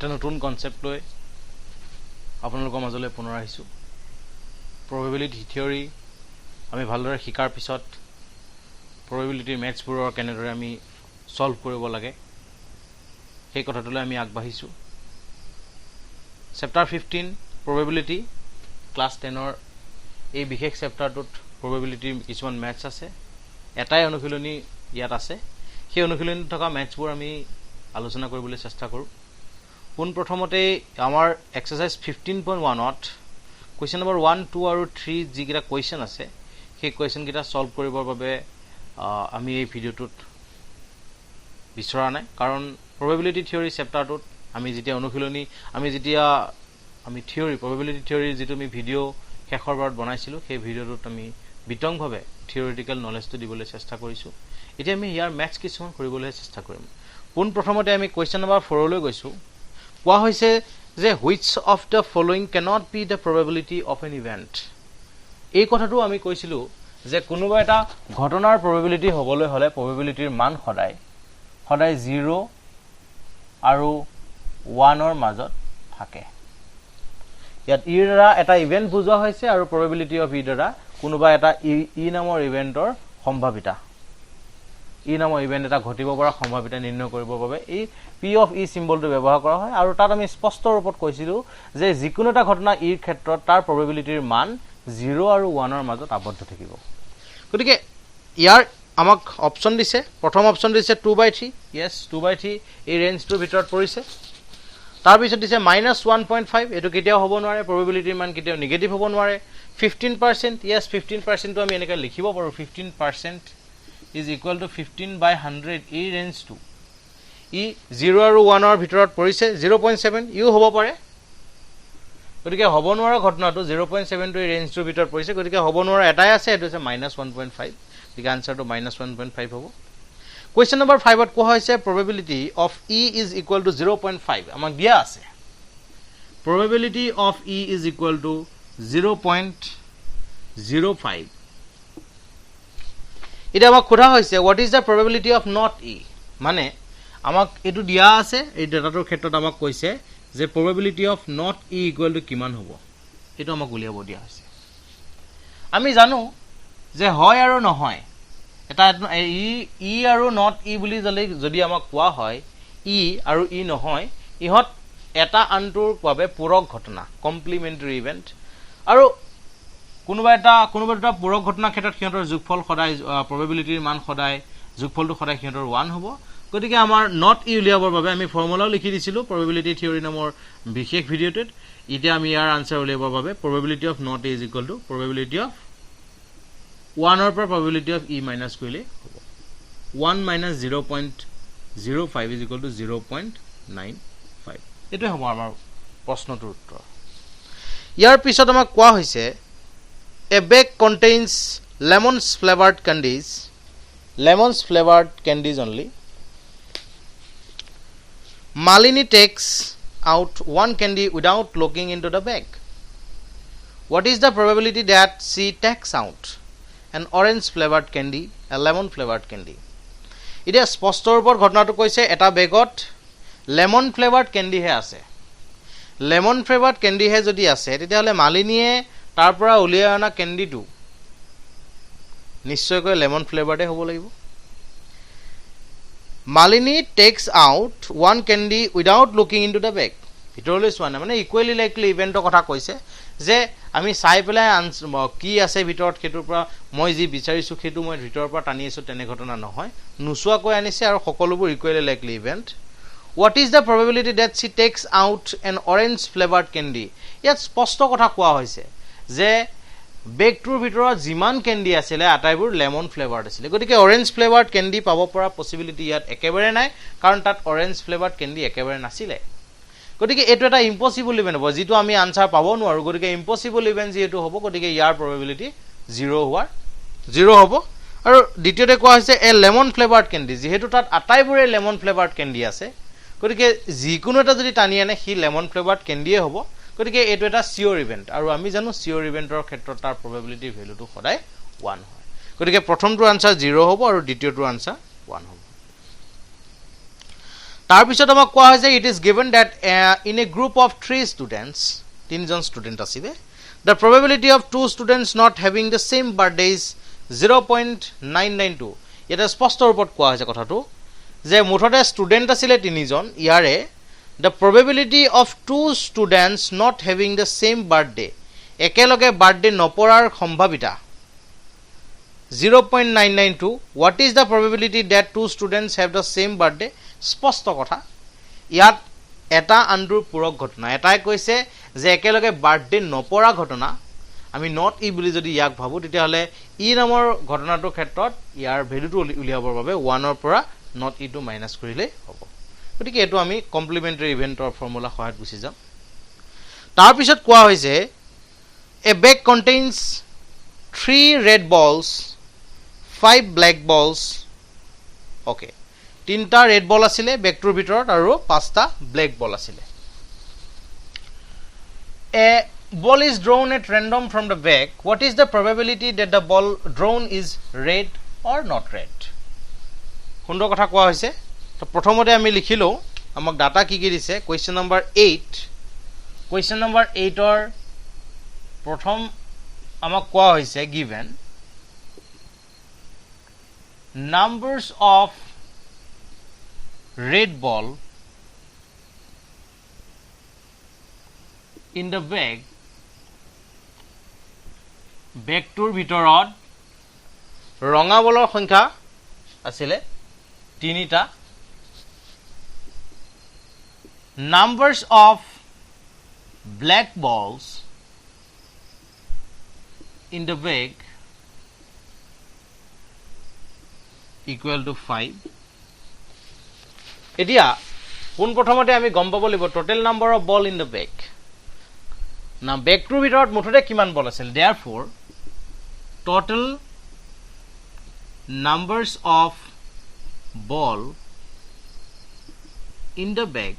এটা নতুন কনসেপ্ট লৈ আপোনালোকৰ মাজলৈ পুনৰ আহিছো probability theory আমি ভালদৰে শিকাৰ পিছত probability maths বোৰৰ কেনেদৰে আমি সলভ কৰিব লাগে সেই কথাটোলৈ আমি আগবাঢ়িছো chapter 15 probability class 10 ৰ এই বিশেষ চেপ্টাৰটোত probability কিছুমান maths আছে এটাই অনুশীলনী ইয়াত আছে সেই অনুশীলনীত থকা maths বোৰ আমি আলোচনা কৰিবলৈ চেষ্টা কৰো পোন প্ৰথমতে আমাৰ এক্সাৰসাইজ 15.1 ত কোৱেশ্চন নম্বৰ 1 2 আৰু 3 যি কিটা কোৱেশ্চন আছে সেই কোৱেশ্চন কিটা সলভ কৰিবৰ বাবে আমি এই ভিডিওটোত বিচৰা নাই কাৰণ probability theory চেপ্টাৰটোত আমি যেতিয়া অনুশীলনী আমি থিওৰি probability theory যেটো আমি ভিডিও শেষৰ বাৰত বনাইছিলো সেই ভিডিওটোত আমি বিতংভাৱে থিওৰিটিক্যাল নলেজটো দিবলৈ চেষ্টা কৰিছো এতিয়া আমি ইয়াৰ ম্যাথছ কিছুমান কৰিবলৈ চেষ্টা কৰিম পোন প্ৰথমতে আমি কোৱেশ্চন নম্বৰ 4 লৈ গৈছো কোৱা হৈছে যে which of the following cannot be the probability of an event এই কথাটো আমি কৈছিলো যে কোনোবা এটা ঘটনাৰ probability হ'বলৈ হলে probabilityৰ মান সদায় 0 আৰু 1 ৰ মাজত থাকে ইয়াত ই দ্বাৰা এটা ইভেন্ট বুজোৱা হৈছে আৰু probability of ই দ্বাৰা কোনোবা এটা ই নামৰ ইভেন্টৰ সম্ভাৱিতা ই নামৰ ইভেন্ট এটা ঘটিব পৰা সম্ভাৱিতা নিৰ্ণয় কৰিবৰ বাবে এই p of e সিম্বলটো ব্যৱহাৰ কৰা হয় আৰু তাত আমি স্পষ্ট ৰূপত কৈছিলো যে যিকোনো এটা ঘটনা ই ক্ষেত্ৰত তাৰ probabilityৰ মান 0 আৰু 1 ৰ মাজত আবদ্ধ থাকিব গতিকে ইয়াৰ আমাক অপচন দিছে প্ৰথম অপচন দিছে 2/3 yes 2/3 এই ৰেঞ্জটোৰ ভিতৰত পৰিছে তাৰ পিছত দিছে -1.5 এটো কেতিয়াও হ'ব নোৱাৰে probabilityৰ মান কেতিয়াও নেগেটিভ হ'ব নোৱাৰে 15% yes 15% টো আমি এনেকৈ লিখিব পাৰো 15% is equal to 15/100 এই ৰেঞ্জটো ই 0 আৰু 1 ৰ ভিতৰত পৰিছে 0.7 ইও হ'ব পাৰে গতিকে হ'ব নোৱাৰা ঘটনাটো 0.7 টো এই ৰেঞ্জটোৰ ভিতৰত পৰিছে গতিকে হ'ব নোৱাৰা এটাই আছে এটো আছে -1.5 the answer to -1.5 হ'ব question number 5 ত কোৱা হৈছে probability of e is equal to 0.5 আমাক দিয়া আছে probability of e is equal to 0.05 এটা আমাক কোৱা হৈছে what is the probability of not e মানে আমাক এটো দিয়া আছে এই ডাটাটোৰ ক্ষেত্ৰত আমাক কৈছে যে probability of not e equal to কিমান হ'ব এটো আমাক উলিয়াব দিয়া আছে আমি জানো যে হয় আৰু নহয় এটা ই আৰু not e বুলি যদি আমাক কোৱা হয় ই আৰু ই নহয় ইহত এটা আনটোৰ বাবে পূৰক ঘটনা কমপ্লিমেন্টাৰী ইভেন্ট আৰু কোনোবা এটা পূৰক ঘটনা ক্ষেত্ৰত সিহঁতৰ যোগফল সদায় probabilityৰ মান সদায় যোগফলটো সদায় সিহঁতৰ 1 হ'ব গতিকে আমাৰ not e উলিয়াবৰ বাবে আমি ফৰ্মুলাও লিখি দিছিলো probability theory নামৰ বিশেষ ভিডিওটোত এতিয়া আমি ইয়াৰ আনসাৰ উলিয়াবৰ বাবে probability of not e is equal to probability of 1 ৰ পৰা probability of e minus কৰিলে হ'ব 1 minus 0.05 is equal to 0.95 এটো হ'ব আমাৰ প্ৰশ্নটোৰ উত্তৰ ইয়াৰ পিছত আমাক কোৱা হৈছে a bag contains lemons flavored candies only Malini takes out one candy without looking into the bag what is the probability that she takes out an orange flavored candy a lemon flavored candy এটা স্পষ্ট ৰূপত ঘটনাটো কৈছে এটা বেগত lemon flavoured Kandy হে আছে lemon flavoured Kandy হে যদি আছে তেতিয়াহলে মালিনীয়ে তাৰ পৰা উলিয়াই অনা কেন্ডিটো নিশ্চয়কৈ লেমন ফ্লেভাৰডে হ'ব লাগিব Malini takes out one candy without looking into the bag ভিতৰলৈ চোৱা নাই মানে ইকুৱেলি লাইকলি ইভেন্টৰ কথা কৈছে যে আমি চাই পেলাই কি আছে ভিতৰত হেতুৰ পৰা মই যি বিচাৰিছো হেতু মই ভিতৰৰ পৰা টানি আছো তেনে ঘটনা নহয় নুসুৱাকৈ আনিছে আৰু সকলোবোৰ equally likely event what is the probability that she takes out an orange flavored candy ইয়াত স্পষ্ট কথা কোৱা হৈছে যে বেগটোৰ ভিতৰত যিমান কেন্ডি আছিল আটাইবোৰ লেমন ফ্লেভাৰড আছিল গতিকে অৰেঞ্জ ফ্লেভাৰড কেন্ডি পাব পৰা পসিবিলিটি ইয়াত একেবাৰে নাই কাৰণ তাত অৰেঞ্জ ফ্লেভাৰড কেন্ডি একেবাৰে নাছিলে গতিকে এটো এটা ইম্পসিবল ইভেন্ট হ'ব যেটো আমি আনসাৰ পাব নোৱাৰো গতিকে ইম্পসিবল ইভেন্ট যেটো হ'ব গতিকে ইয়াৰ probability 0 হ'ব আৰু দ্বিতীয়তে কোৱা হৈছে এ লেমন ফ্লেভাৰড কেন্ডি যেহেতু তাত আটাইবোৰে লেমন ফ্লেভাৰড কেন্ডি আছে গতিকে যিকোনো এটা যদি টানি আনে হি লেমন ফ্লেভাৰড কেন্ডিয়ে হ'ব গতিকে এটো এটা সিওৰ ইভেন্ট আৰু আমি জানো সিওৰ ইভেন্টৰ ক্ষেত্ৰত তাৰ probability ভ্যালুটো সদায় 1 হয় গতিকে প্ৰথমটো আনসাৰ 0 হ'ব আৰু দ্বিতীয়টো আনসাৰ 1 হ'ব তাৰ পিছত আমাক কোৱা হৈছে it is given that in a group of 3 students তিনিজন ষ্টুডেণ্ট আছিলে the probability of 2 students not having the same birthday is 0.992 এটা স্পষ্ট ৰূপত কোৱা হৈছে কথাটো যে মুঠতে ষ্টুডেণ্ট আছিলে তিনিজন ইয়াৰে the probability of 2 students not having the same birthday একেলগে birthday নপৰাৰ সম্ভাৱিতা 0.992 what is the probability that 2 students have the same birthday স্পষ্ট কথা ইয়াত এটা আনডুৰ পূৰক ঘটনা এটাই কৈছে যে একেলগে বাৰ্থডে নপৰা ঘটনা আমি নট ই বুলি যদি ইয়াক ভাবো তেতিয়া হলে ই নামৰ ঘটনাটোৰ ক্ষেত্ৰত ইয়াৰ ভ্যালুটো উলিয়াবৰ বাবে 1 ৰ পৰা নট ই টো মাইনাস কৰিলে হ'ব গতিকে এটো আমি কমপ্লিমেন্টাৰী ইভেন্টৰ ফৰ্মুলা সহায়ত বুজি যাম তাৰ পিছত কোৱা হৈছে a bag contains 3 red balls 5 black balls okay তিনটা red ball আছিলে বেগটোৰ ভিতৰত আৰু পাঁচটা black ball আছিলে a ball is drawn at random from the bag what is the probability that the ball drawn is red or not red সুন্দৰ কথা কোৱা হৈছে তো প্ৰথমতে আমি লিখিলো আমাক ডাটা কি কি দিছে কোৱেশ্চন নম্বৰ 8 ৰ প্ৰথম আমাক কোৱা হৈছে given numbers of red ball in the bag বেগটোৰ ভিতৰত ৰঙা বলৰ সংখ্যা আছিল তিনিটা numbers of black balls in the bag equal to 5 এতিয়া কোন প্ৰথমতে আমি গম পাব লাগিব total number of ball in the bag না বেগটোৰ ভিতৰত মুঠতে কিমান বল আছিল therefore total numbers of ball in the bag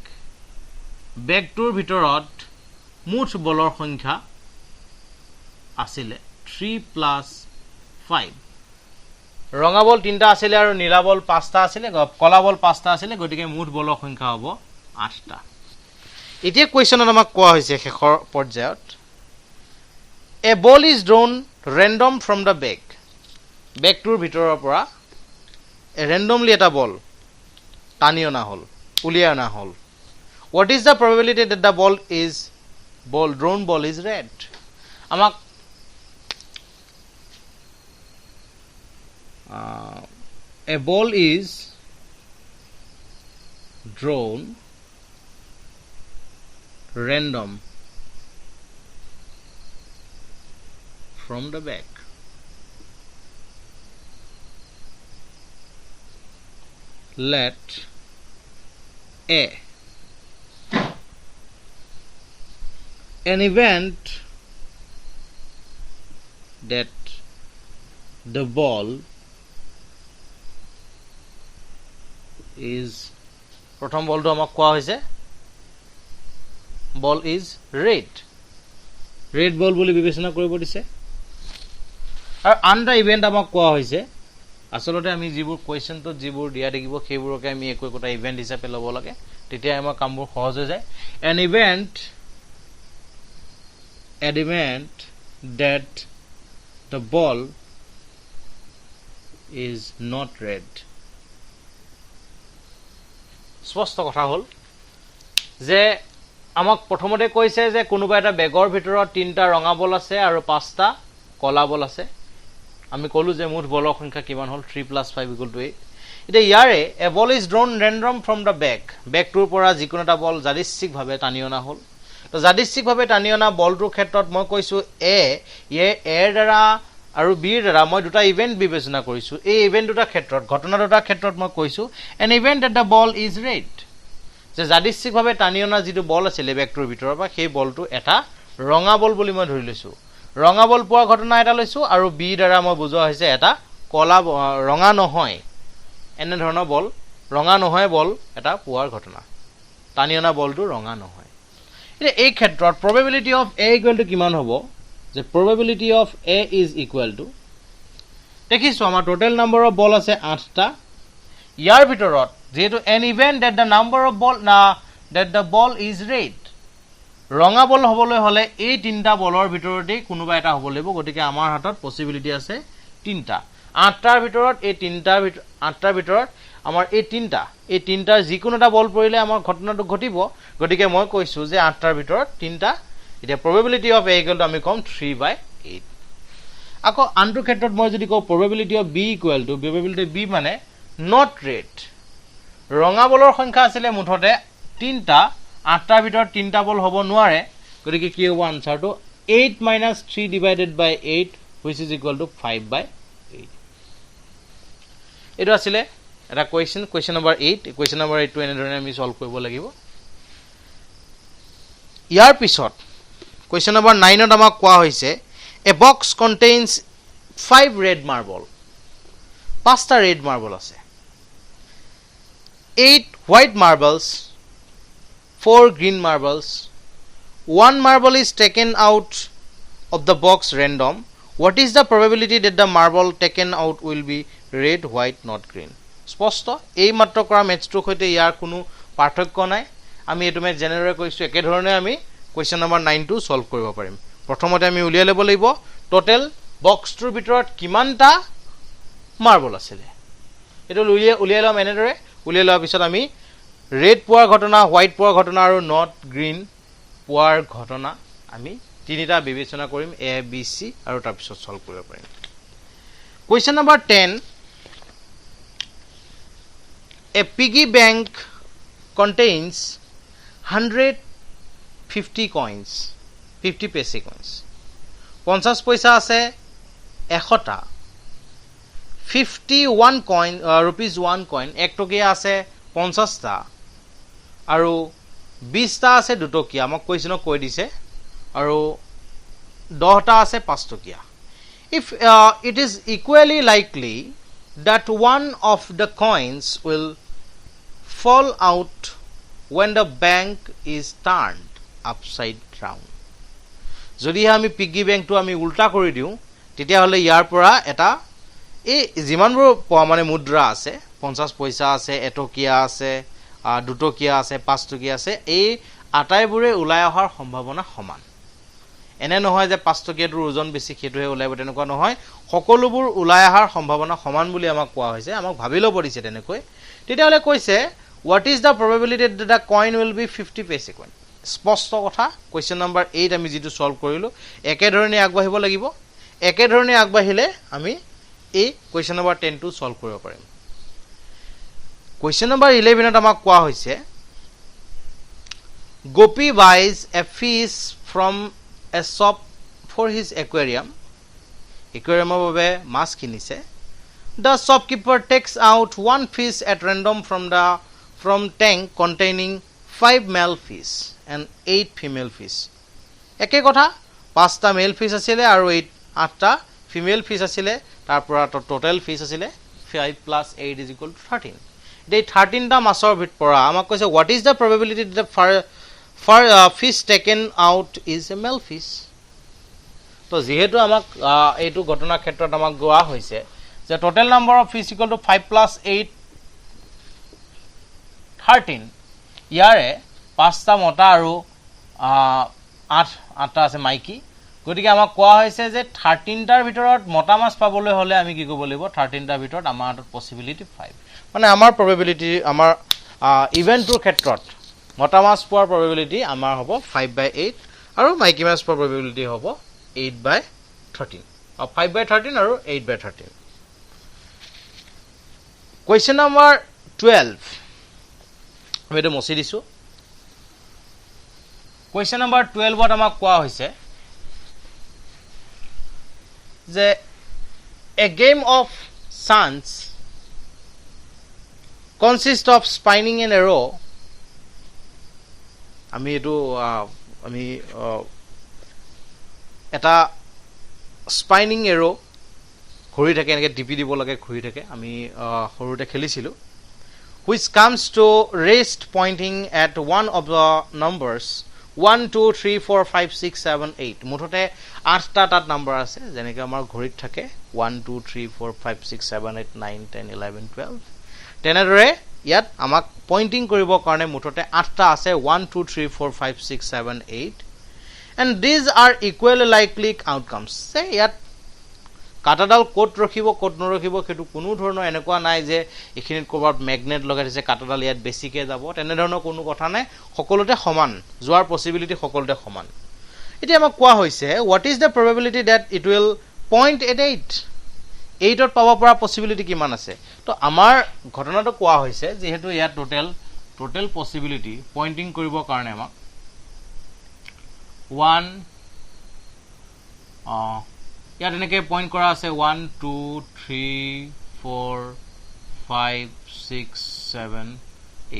বেগটোৰ ভিতৰত মুঠ বলৰ সংখ্যা আছিল 3 plus 5 ৰঙা বল তিনটা আছিল আৰু নীলা বল পাঁচটা আছিল কলা বল পাঁচটা আছিল গতিকে মুঠ বলৰ সংখ্যা হ'ব 8টা এতিয়া কোৱেশ্চনত আমাক কোৱা হৈছে শেষৰ পৰ্যায়ত a ball is drawn random from the bag বেগটোৰ ভিতৰৰ পৰা randomly এটা বল টানি অনা হল উলিয়াই অনা হল what is the probability that the drawn ball is red আমাক a ball is drawn random from the bag let a an event that the ball is প্ৰথম বলটো আমাক কোৱা হৈছে ball is red ball বুলি বিবেচনা কৰিব দিছে আৰু আনটা ইভেন্ট আমাক কোৱা হৈছে আসলতে আমি যিবোৰ কোৱেশ্চনটো যিবোৰ দিয়া দেখিব সেইবোৰকে আমি একোটা ইভেন্ট হিচাপে ল'ব লাগে তেতিয়া আমাৰ কামবোৰ সহজ হৈ যায় an event that the ball is not red স্পষ্ট কথা হল যে আমাক প্ৰথমতে কৈছে যে কোনোবা এটা বেগৰ ভিতৰত তিনটা ৰঙা বল আছে আৰু পাঁচটা কলা বল আছে আমি কলো যে মুঠ বলৰ সংখ্যা কিমান হল 3 plus 5 equal to 8 এতিয়া ইয়াৰে a ball is drawn random from the bag বেগটোৰ পৰা যিকোনো এটা বল যাদৃচ্ছিকভাৱে টানি অনা হল তো যাদৃচ্ছিকভাৱে টানি অনা বলটোৰ ক্ষেত্ৰত মই কৈছো এ এৰ দ্বাৰা আৰু বিৰ দ্বাৰা মই দুটা ইভেন্ট বিবেচনা কৰিছো এই ইভেন্ট দুটা ক্ষেত্ৰত ঘটনা দুটা ক্ষেত্ৰত মই কৈছো an event that the ball is red যে যাদৃচ্ছিকভাৱে টানি অনা যিটো বল আছিল বেগটোৰ ভিতৰৰ পৰা সেই বলটো এটা ৰঙা বল বুলি মই ধৰি লৈছো ৰঙা বল পোৱা ঘটনা এটা লৈছো আৰু বি দ্বাৰা মই বুজোৱা হৈছে এটা কলা ৰঙা নহয় এনে ধৰণৰ বল ৰঙা নহয় বল এটা পোৱাৰ ঘটনা টানি অনা বলটো ৰঙা নহয় এতিয়া এই ক্ষেত্ৰত probability of a equal to কিমান হ'ব যে probability of a is equal to দেখিছো আমাৰ টোটাল নাম্বাৰ অফ বল আছে 8টা ইয়াৰ ভিতৰত যেহেতু an event that the number of ball that the ball is red ৰঙা বল হবলৈ হলে এই তিনটা বলৰ ভিতৰতে কোনোবা এটা হ'ব লাগিব গতিকে আমাৰ হাতত পসিবিলিটি আছে তিনটা আঠটাৰ ভিতৰত এই তিনটাৰ আঠটাৰ ভিতৰত আমাৰ এই তিনটাৰ যিকোনো এটা বল পৰিলে আমাৰ ঘটনাটো ঘটিব গতিকে মই কৈছো যে আঠটাৰ ভিতৰত তিনটা এটা probability of a equal to আমি কম 3/8 আকৌ আনটো ক্ষেত্ৰত মই যদি কও probability of b equal to probability b মানে not red ৰঙা বলৰ সংখ্যা আছিল মুঠতে তিনটা আঠটাৰ ভিতৰত তিনটা বল হ'ব নোৱাৰে গতিকে কি হ'ব আনসাৰটো 8 - 3 divided by 8 which is equal to 5/8 এটো আছিল এটা question number 8 question number 8 টো এনে ধৰণে আমি সলভ কৰিব লাগিব ইয়াৰ পিছত question number 9 ত আমাক কোৱা হৈছে a box contains 5 red marble 5টা red marble আছে 8 white marbles 4 green marbles 1 marble is taken out of the box random what is the probability that the marble taken out will be red white not green স্পষ্ট এই মাত্ৰ কৰা ম্যাথটো হৈতে ইয়াৰ কোনো পাৰ্থক্য নাই আমি এটো মে জেনাৰেল কৈছো একে ধৰণে আমি question number 9 টো সলভ কৰিব পাৰিম প্ৰথমতে আমি উলিয়াই লব লাগিব টোটাল বক্সটোৰ ভিতৰত কিমানটা মাৰ্বল আছে এটো উলিয়াই লম এনেদৰে উলিয়াই লোৱাৰ পিছত আমি red পোৱাৰ ঘটনা হোৱাইট পোৱাৰ ঘটনা আৰু নট গ্ৰীন পোৱাৰ ঘটনা আমি তিনিটা বিবেচনা কৰিম a b c আৰু তাৰ পিছত সলভ কৰিব পাৰিম question number 10 a piggy bank contains 150 coins 50 paise coins 50 পইচা আছে 100টা 51 coin rupees 1 coin 1 টকিয়া আছে 50টা আৰু 20টা আছে 2 টকিয়া আমাক কোৱেশ্যন কৈ দিছে আৰু 10টা আছে 5 টকিয়া if it is equally likely that one of the coins will fall out when the bank is turned upside down যদি আমি পিগি ব্যাংকটো আমি উল্টা কৰি দিও তেতিয়া হলে ইয়াৰ পৰা এটা এই জিমানবোৰ মানে মুদ্ৰা আছে 50 পইচা আছে 1 টকিয়া আছে 2 টকিয়া আছে 5 টকিয়া আছে এই আটাইবোৰে ওলাই অহাৰ সম্ভাৱনা সমান এনে নহয় যে 5 টকিয়াটোৰ ওজন বেছি খেটোহে ওলাইব তেনেকুৱা নহয় সকলোবোৰ ওলাই অহাৰ সম্ভাৱনা সমান বুলি আমাক কোৱা হৈছে আমাক ভাবিলো পৰিছে তেনেকৈ তেতিয়া হলে কৈছে what is the probability that the coin will be 50 paise coin স্পষ্ট কথা question number 8 আমি যেটো সলভ কৰিলো একে ধৰণে আগবাঢ়িব লাগিব একে ধৰণে আগবাঢ়িলে আমি এই question number 10 টো সলভ কৰিব পাৰিম question number 11 ত আমাক কোৱা হৈছে Gopi buys a fish from a shop for his aquarium বাবে মাছ কিনিছে the shopkeeper takes out one fish at random from tank containing 5 male fish and 8 female fish একে কথা 5টা মেল ফিশ আছিল আৰু 8টা ফিমেল ফিশ আছিল তাৰ পৰা টোটাল ফিশ আছিল 5 + 8 = 13 এই 13টা মাছৰ ভিতৰত পৰা আমাক কৈছে what is the probability that the fish taken out is a male fish তো যেহেতু আমাক এইটো ঘটনা ক্ষেত্ৰত আমাক গোৱা হৈছে যে টোটাল নাম্বাৰ অফ fish = 5 + 8 13 ইয়াৰে 5টা মতা আৰু 8টা আছে মাইকি গতিকে আমাক কোৱা হৈছে যে 13টাৰ ভিতৰত মতা মাছ পাবলৈ হলে আমি কি কৰিব লাগিব 13টাৰ ভিতৰত আমাৰ হাতত পসিবিলিটি 5 মানে আমাৰ probability আমাৰ ইভেন্টৰ ক্ষেত্ৰত মতা মাছ পোৱাৰ probability আমাৰ হ'ব 5/8 আৰু মাইকি মাছ পোৱাৰ probability হ'ব 8/13 5/13 আৰু 8/13 question number 12 আমি এটা মছি দিছো question number 12 ত আমাক কোৱা হৈছে যে a game of chance consists of spinning an arrow আমি এটো আমি এটা স্পাইনিং এৰো ঘূৰি থাকে এনেকৈ টিপি দিব লাগে ঘূৰি থাকে আমি সৰুতে খেলিছিলো which comes to rest pointing at one of the numbers 1 2 3 4 5 6 7 8 মুঠতে 8টা তাত নাম্বার আছে যেনেকৈ আমাৰ ঘড়িত থাকে 1 2 3 4 5 6 7 8 9 10 11 12 তেনেদৰে ইয়াত আমাক পইণ্টিং কৰিবৰ কাৰণে মুঠতে 8টা আছে 1 2 3 4 5 6 7 8 and these are equally likely outcomes সে ইয়াত কাটাডাল কোট ৰখিব কোট নৰখিব হেতু কোনো ধৰণৰ এনেকুৱা নাই যে এখিনিত কৰবাত ম্যাগনেট লগাই দিছে কাটাডাল ইয়াত বেছিকে যাব তেনে ধৰণৰ কোনো কথা নাই সকলোতে সমান যোৱাৰ পসিবিলিটি সকলোতে সমান এতিয়া আমাক কোৱা হৈছে what is the probability that it will point at 8 8ত পাব পৰা পসিবিলিটি কিমান আছে তো আমাৰ ঘটনাটো কোৱা হৈছে যেহেতু ইয়াত টোটাল পসিবিলিটি পইণ্টিং কৰিব কাৰণে আমাক 1 ইয়াত এনেকে পইণ্ট কৰা আছে 1 2 3 4 5 6 7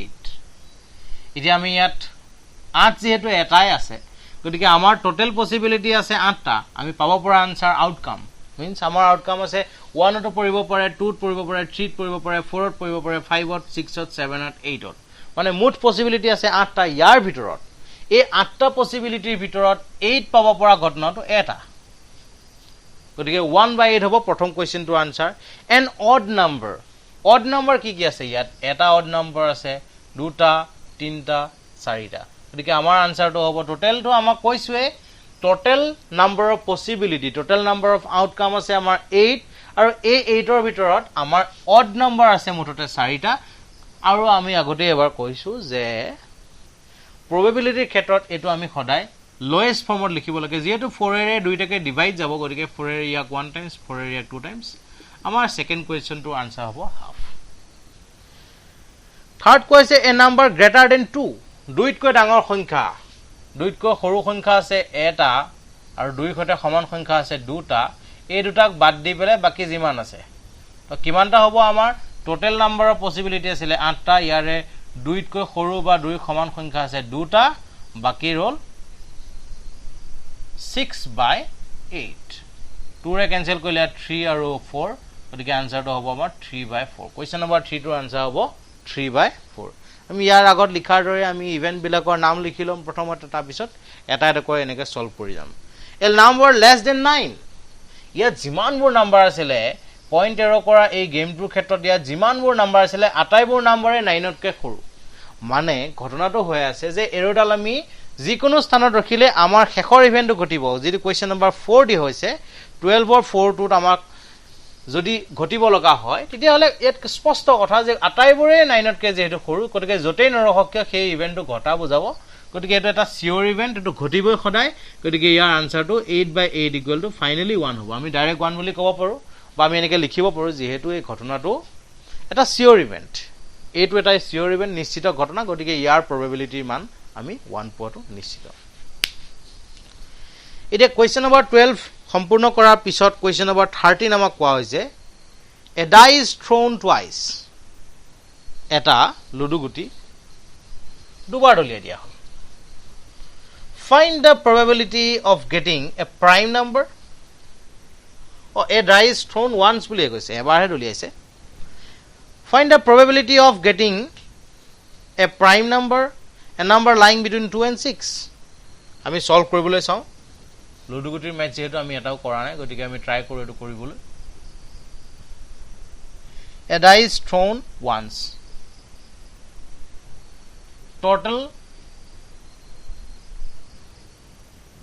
8 এতিয়া আমি ইয়াত 8 যেহেতু এটাই আছে গতিকে আমাৰ টোটাল পসিবিলিটি আছে 8টা আমি পাব পৰা আনসাৰ আউটকাম means আমাৰ আউটকাম আছে 1 ত পৰিব পাৰে 2 ত পৰিব পাৰে 3 ত পৰিব পাৰে 4 ত পৰিব পাৰে 5 ত 6 ত 7 ত 8 ত মানে মুঠ পসিবিলিটি আছে 8টা ইয়াৰ ভিতৰত এই 8টা পসিবিলিটিৰ ভিতৰত 8 পাব পৰা ঘটনাটো এটা গতিকে 1/8 হ'ব প্ৰথম কোৱেশ্চনটো আনসাৰ এন অড নাম্বাৰ কি কি আছে ইয়াত এটা অড নাম্বাৰ আছে দুটা তিনটা চাৰিটা গতিকে আমাৰ আনসাৰটো হ'ব টোটালটো আমাক কৈছোৱে total number of possibility total number of outcome আছে আমাৰ 8 আৰু এই 8ৰ ভিতৰত আমাৰ odd number আছে মুঠতে 4টা আৰু আমি আগতে এবাৰ কৈছো যে probability ক্ষেত্ৰত এটো আমি সদায় lowest ফৰ্মত লিখিব লাগে যেহেতু 4 এৰে দুইটাকে ডিভাইড যাব গতিকে 4 এৰে ইয়াক 1 টাইমছ 4 এৰে ইয়াক 2 টাইমছ আমাৰ সেকেন্ড কোৱেশ্চনটো আনসাৰ হ'ব হাফ থাৰ্ড কৈছে a number greater than 2 দুইতকৈ ডাঙৰ সংখ্যা দুইতকৈ সৰু সংখ্যা আছে এটা আৰু দুই সৈতে সমান সংখ্যা আছে দুটা এই দুটাক বাদ দি পেলে বাকি যিমান আছে তো কিমানটা হ'ব আমাৰ টোটাল নাম্বাৰ অফ পসিবিলিটি আছিল 8টা ইয়াৰে দুইতকৈ সৰু বা দুই সমান সংখ্যা আছে দুটা বাকি ৰল 6/8 2 ৰে ক্যান্সেল কৰিলে 3 আৰু 4 গতিকে আনসাৰটো হ'ব আমাৰ 3/4 কোৱেশ্চন নম্বৰ 3 ৰ আনসাৰ হ'ব 3/4 আমি ইয়াৰ আগত লিখাৰ দৰে আমি ইভেন্ট বিলাকৰ নাম লিখিলম প্ৰথমতে তাৰ পিছত এটা এটা কৈ এনেকৈ সলভ কৰি যাম এ নাম্বাৰ লেছ দেন 9 ইয়াত যিমানবোৰ নাম্বাৰ আছিল পইণ্ট এৰ কৰা এই গেমটোৰ ক্ষেত্ৰত ইয়াত যিমানবোৰ নাম্বাৰ আছিল আটাইবোৰ নাম্বাৰে 9তকৈ সৰু মানে ঘটনাটো হৈ আছে যে এৰডাল আমি যিকোনো স্থানত ৰাখিলে আমাৰ শেষৰ ইভেন্টটো ঘটিব যদি কোৱেশ্চন নম্বৰ 4 দি হৈছে 12 ৰ 4 টোত আমাক যদি ঘটিব লগা হয় তেতিয়া হলে এক স্পষ্ট কথা যে আটাইবোৰে 9তকৈ যেহেতু সৰু গতিকে যতেই নৰহক সেই ইভেন্টটো ঘটা বুজাব গতিকে এটা এটা সিওৰ ইভেন্ট এটো ঘটিবই সদায় গতিকে ইয়াৰ আনসাৰটো 8/8 ফাইনালি 1 হ'ব আমি ডাইৰেক্ট 1 বুলি ক'ব পাৰো বা আমি এনেকৈ লিখিব পাৰো যেহেতু এই ঘটনাটো এটা সিওৰ ইভেন্ট এইটো এটা সিওৰ ইভেন্ট নিশ্চিত ঘটনা গতিকে ইয়াৰ প্ৰবাবিলিটিৰ মান আমি 1 পোৱাটো নিশ্চিত এতিয়া কোৱেশ্চন নম্বৰ 12 সম্পূৰ্ণ কৰাৰ পিছত কোৱেশ্চন নম্বৰ 13 আমাক কোৱা হৈছে a die is thrown twice এটা লুডু গুটি দুবাৰ দলিয়াই দিয়া হ'ল find the probability of getting a prime number a die is thrown once বুলি কৈছে এবাৰহে দলিয়াইছে find the probability of getting a prime number a number lying between 2 and 6 আমি সলভ কৰিবলৈ চাও লুডু গুটিৰ ম্যাচ যেহেতু আমি এটাও কৰা নাই গতিকে আমি ট্ৰাই কৰো এটো কৰিবলৈ a die is thrown once total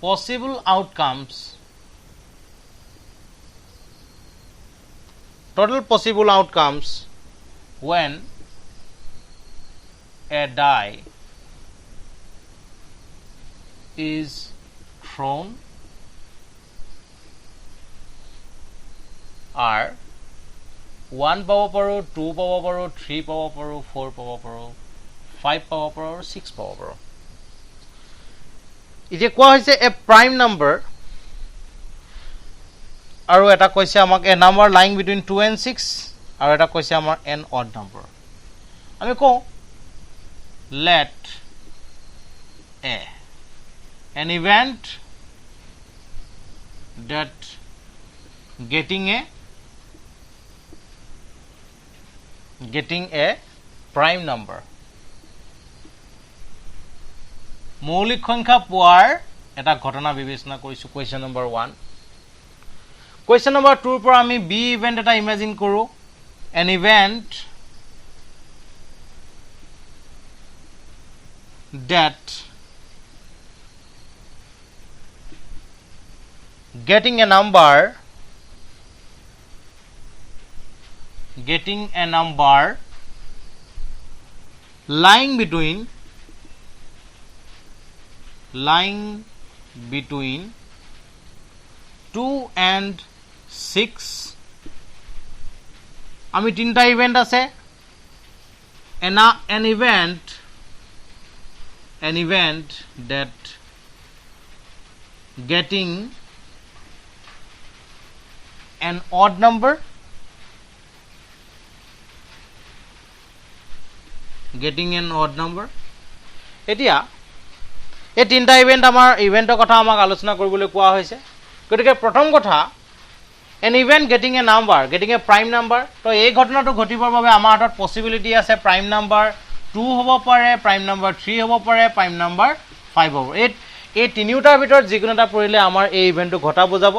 possible outcomes when a die is thrown are 1 পাব পাৰো 2 পাব পাৰো 3 পাব পাৰো 4 পাব পাৰো 5 পাব পাৰো 6 পাব পাৰো ইতে কোৱা হৈছে এ প্ৰাইম নাম্বাৰ আৰু এটা কৈছে আমাক এ নাম্বাৰ লাইং বিটুইন 2 and 6 আৰু এটা কৈছে আমাৰ এন অড নাম্বাৰ আমি কও let an event that getting a prime number মৌলিক সংখ্যা পোৱাৰ এটা ঘটনা বিবেচনা কৰিছো কোৱেশ্চন নম্বৰ 1 কোৱেশ্চন নম্বৰ 2 পৰা আমি বি ইভেন্ট এটা ইমাজিন কৰো an event that getting a number lying between 2 and 6 আমি তিনটা ইভেন্ট আছে an event that getting an odd number এতিয়া এই তিনটা ইভেন্ট আমাৰ ইভেন্টৰ কথা আমাক আলোচনা কৰিবলৈ কোৱা হৈছে গতিকে প্ৰথম কথা an event getting a prime number তো এই ঘটনাটো ঘটিবৰ বাবে আমাৰ হাতত পসিবিলিটি আছে prime number 2 হ'ব পাৰে prime number 3 হ'ব পাৰে prime number 5 হ'ব এই তিনিটাৰ ভিতৰত যিকোনো এটা পৰিলে আমাৰ এই ইভেন্টটো ঘটা বুজাব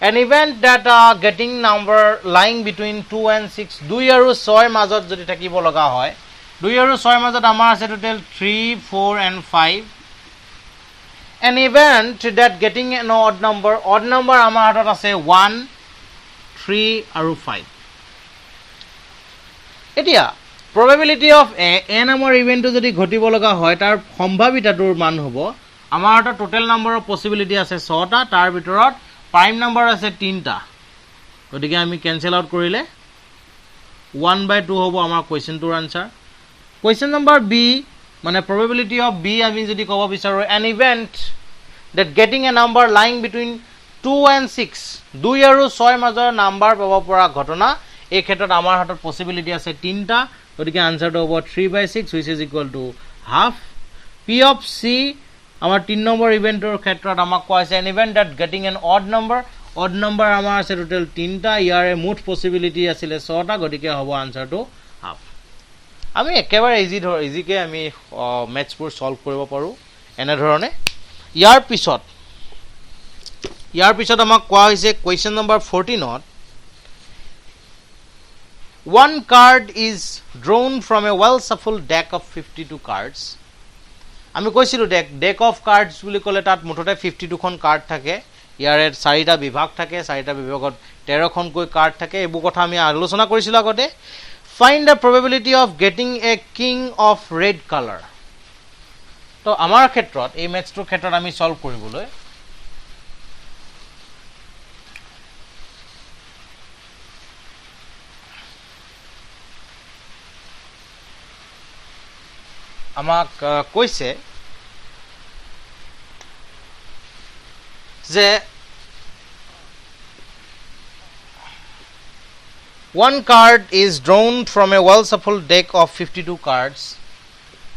an event that getting number lying between 2 and 6 2 আৰু 6 মাজত যদি থাকিব লগা হয় 2 আৰু 6 মাজত আমাৰ আছে total 3 4 and 5 an event that getting an odd number আমাৰ হাতত আছে 1 3 আৰু 5 এতিয়া probability of a নামৰ ইভেন্টটো যদি ঘটিব লগা হয় তাৰ সম্ভাৱিতাটোৰ মান হ'ব আমাৰ হাতত টোটাল নাম্বাৰৰ পসিবিলিটি আছে 6টা তাৰ ভিতৰত prime number আছে 3টা গতিকে আমি ক্যান্সেল আউট কৰিলে 1/2 হ'ব আমাৰ কোৱেশ্চনটোৰ আনসাৰ কোৱেশ্চন নম্বৰ B মানে probability of B আমি যদি ক'ব বিচাৰো an event that getting a number lying between 2 and 6 2 আৰু 6 মাজৰ নাম্বাৰ পাব পৰা ঘটনা এই ক্ষেত্ৰত আমাৰ হাতত পসিবিলিটি আছে 3টা গতিকে আনসাৰটো হ'ব 3/6 which is equal to half P of C আমাৰ 3 নম্বৰ ইভেন্টৰ ক্ষেত্ৰত আমাক কোৱা হৈছে an event that getting an odd number আমাৰ আছে টোটাল 3টা ইয়াৰে মুঠ পসিবিলিটি আছিল 6টা গতিকে হ'ব আনসাৰটো হাফ আমি একেবাৰে ইজিকে আমি ম্যাথছবোৰ সলভ কৰিব পাৰো এনে ধৰণে ইয়াৰ পিছত আমাক কোৱা হৈছে কোৱেশ্চন নম্বৰ 14ত one card is drawn from a well shuffled deck of 52 cards আমি কৈছিলো deck of cards বুলি ক'লে তাত মুঠতে 52 খন কাৰ্ড থাকে ইয়াৰে 4টা বিভাগ থাকে 4টা বিভাগত 13 খনকৈ কাৰ্ড থাকে এইবোৰ কথা আমি আলোচনা কৰিছিলো আগতে find the probability of getting a king of red color তো আমাৰ ক্ষেত্ৰত এই ম্যাথছটোৰ ক্ষেত্ৰত আমি সলভ কৰিবলৈ আমাক কৈছে যে one card is drawn from a well shuffled deck of 52 cards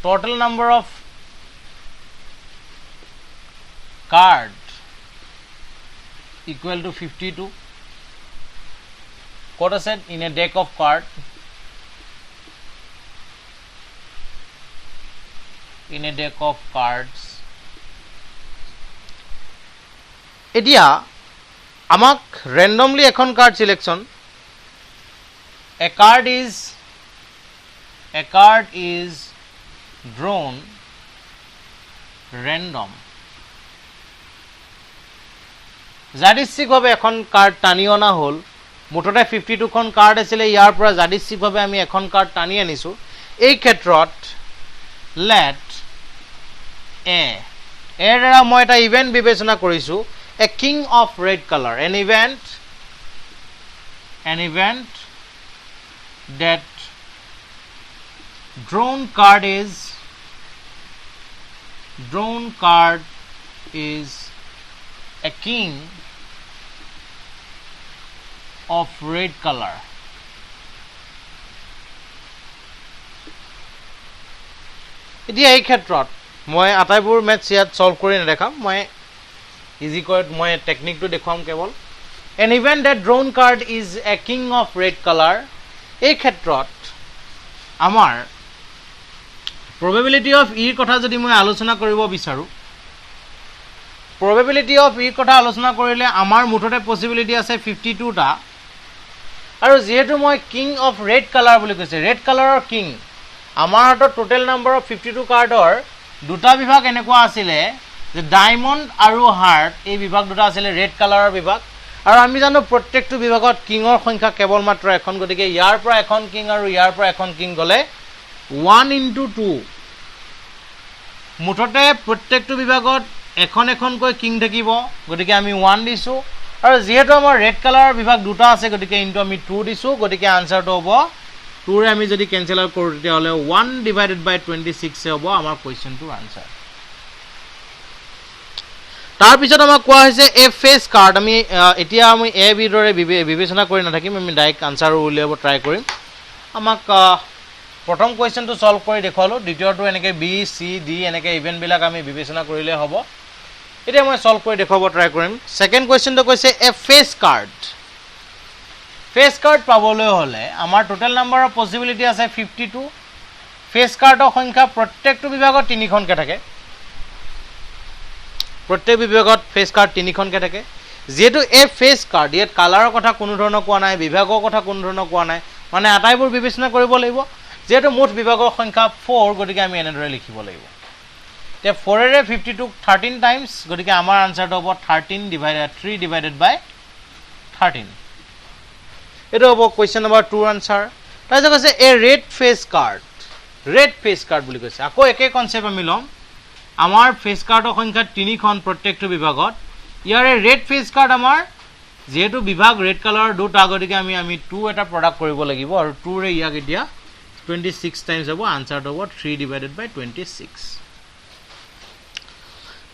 total number of card equal to 52 what is it in a deck of card in a deck of cards এতিয়া আমাক randomly এখন card selection a card is drawn random যাদৃচ্ছিকভাৱে এখন card টানি অনা হ'ল মুঠতে 52 খন card আছিল ইয়াৰ পৰা যাদৃচ্ছিকভাৱে আমি এখন কাৰ্ড টানি আনিছো এই ক্ষেত্ৰত let এৰ দ্বাৰা মই এটা ইভেন্ট বিবেচনা কৰিছো a king of red color an event that drawn card is a king of red color এতিয়া এই ক্ষেত্ৰত মই আটাইবোৰ ম্যাথছ ইয়াত সলভ কৰি নেদেখাম মই ইজি কৰি মই টেকনিকটো দেখুৱাম কেৱল an event that drawn card is a king of red color এই ক্ষেত্ৰত আমাৰ probability of e কথা যদি মই আলোচনা কৰিব বিচাৰো probability of e কথা আলোচনা কৰিলে আমাৰ মুঠতে পসিবিলিটি আছে 52 টা আৰু যেহেতু মই king of red color বুলি কৈছে red color কিং আমাৰ হাতত টোটাল নাম্বাৰ অফ 52 কাৰ্ডৰ দুটা বিভাগ এনেকুৱা আছিলে যে ডায়মণ্ড আৰু হাৰ্ট এই বিভাগ দুটা আছিলে ৰেড কালাৰৰ বিভাগ আৰু আমি জানো প্ৰত্যেকটো বিভাগত কিঙৰ সংখ্যা কেৱল মাত্ৰ এখন গতিকে ইয়াৰ পৰা এখন কিং আৰু ইয়াৰ পৰা এখন কিং গলে 1 * 2 মুঠতে প্ৰত্যেকটো বিভাগত এখন এখনকৈ কিং থাকিব গতিকে আমি 1 দিছো আৰু যেহেতু আমাৰ ৰেড কালাৰৰ বিভাগ দুটা আছে গতিকে ইনটু আমি 2 দিছো গতিকে আনসাৰটো হ'ব 2 ৰে আমি যদি ক্যান্সেল আউট কৰো তেতিয়া হলে 1/26 এ হ'ব আমাৰ কোৱেশ্চনটোৰ আনসাৰ তাৰ পিছত আমাক কোৱা হৈছে এ ফেস কাৰ্ড আমি এতিয়া আমি এ বি দৰে বিবেচনা কৰি নাথাকিম আমি ডাইৰেক্ট আনসাৰ উলিয়াব ট্ৰাই কৰিম আমাক প্ৰথম কোৱেশ্চনটো সলভ কৰি দেখালো দ্বিতীয়টো এনেকৈ বি সি ডি এনেকৈ ইভেন্ট বিলাক আমি বিবেচনা কৰিলে হ'ব এতিয়া মই সলভ কৰি দেখাব ট্ৰাই কৰিম সেকেন্ড কোৱেশ্চনটো কৈছে এ ফেস কাৰ্ড পাবলৈ হলে আমাৰ টোটাল নাম্বাৰ অফ পসিবিলিটি আছে 52 ফেস কাৰ্ডৰ সংখ্যা প্ৰত্যেকটো বিভাগত 3খনকৈ থাকে প্ৰত্যেক বিভাগত ফেস কাৰ্ড 3খনকৈ থাকে যেহেতু এ ফেস কাৰ্ড ইয়াত কালাৰৰ কথা কোনো ধৰণৰ কোৱা নাই বিভাগৰ কথা কোনো ধৰণৰ কোৱা নাই মানে আটাইবোৰ বিবেচনা কৰিব লাগিব যেহেতু মুঠ বিভাগৰ সংখ্যা 4 গতিকে আমি এনেদৰে লিখিব লাগিব তে 4 ৰে 52 13 টাইমছ গতিকে আমাৰ আনসাৰটো হ'ব 3 ডিভাইডেড বাই 13 এটা হ'ব কোৱেশ্চন নম্বৰ 2 আনসাৰ তাৰপিছত কৈছে এ ৰেড ফেস কাৰ্ড বুলি কৈছে আকৌ একে কনসেপ্ট আমি লম আমাৰ ফেস কাৰ্ডৰ সংখ্যা 3খন প্ৰত্যেকটো বিভাগত ইয়াৰে ৰেড ফেস কাৰ্ড আমাৰ যেহেতু বিভাগ ৰেড কালাৰৰ দুটা গতিকে আমি 2 এটা প্ৰডাক্ট কৰিব লাগিব আৰু 2 ৰে ইয়াক এতিয়া 26 টাইমছ হ'ব আনসাৰটো হ'ব 3/26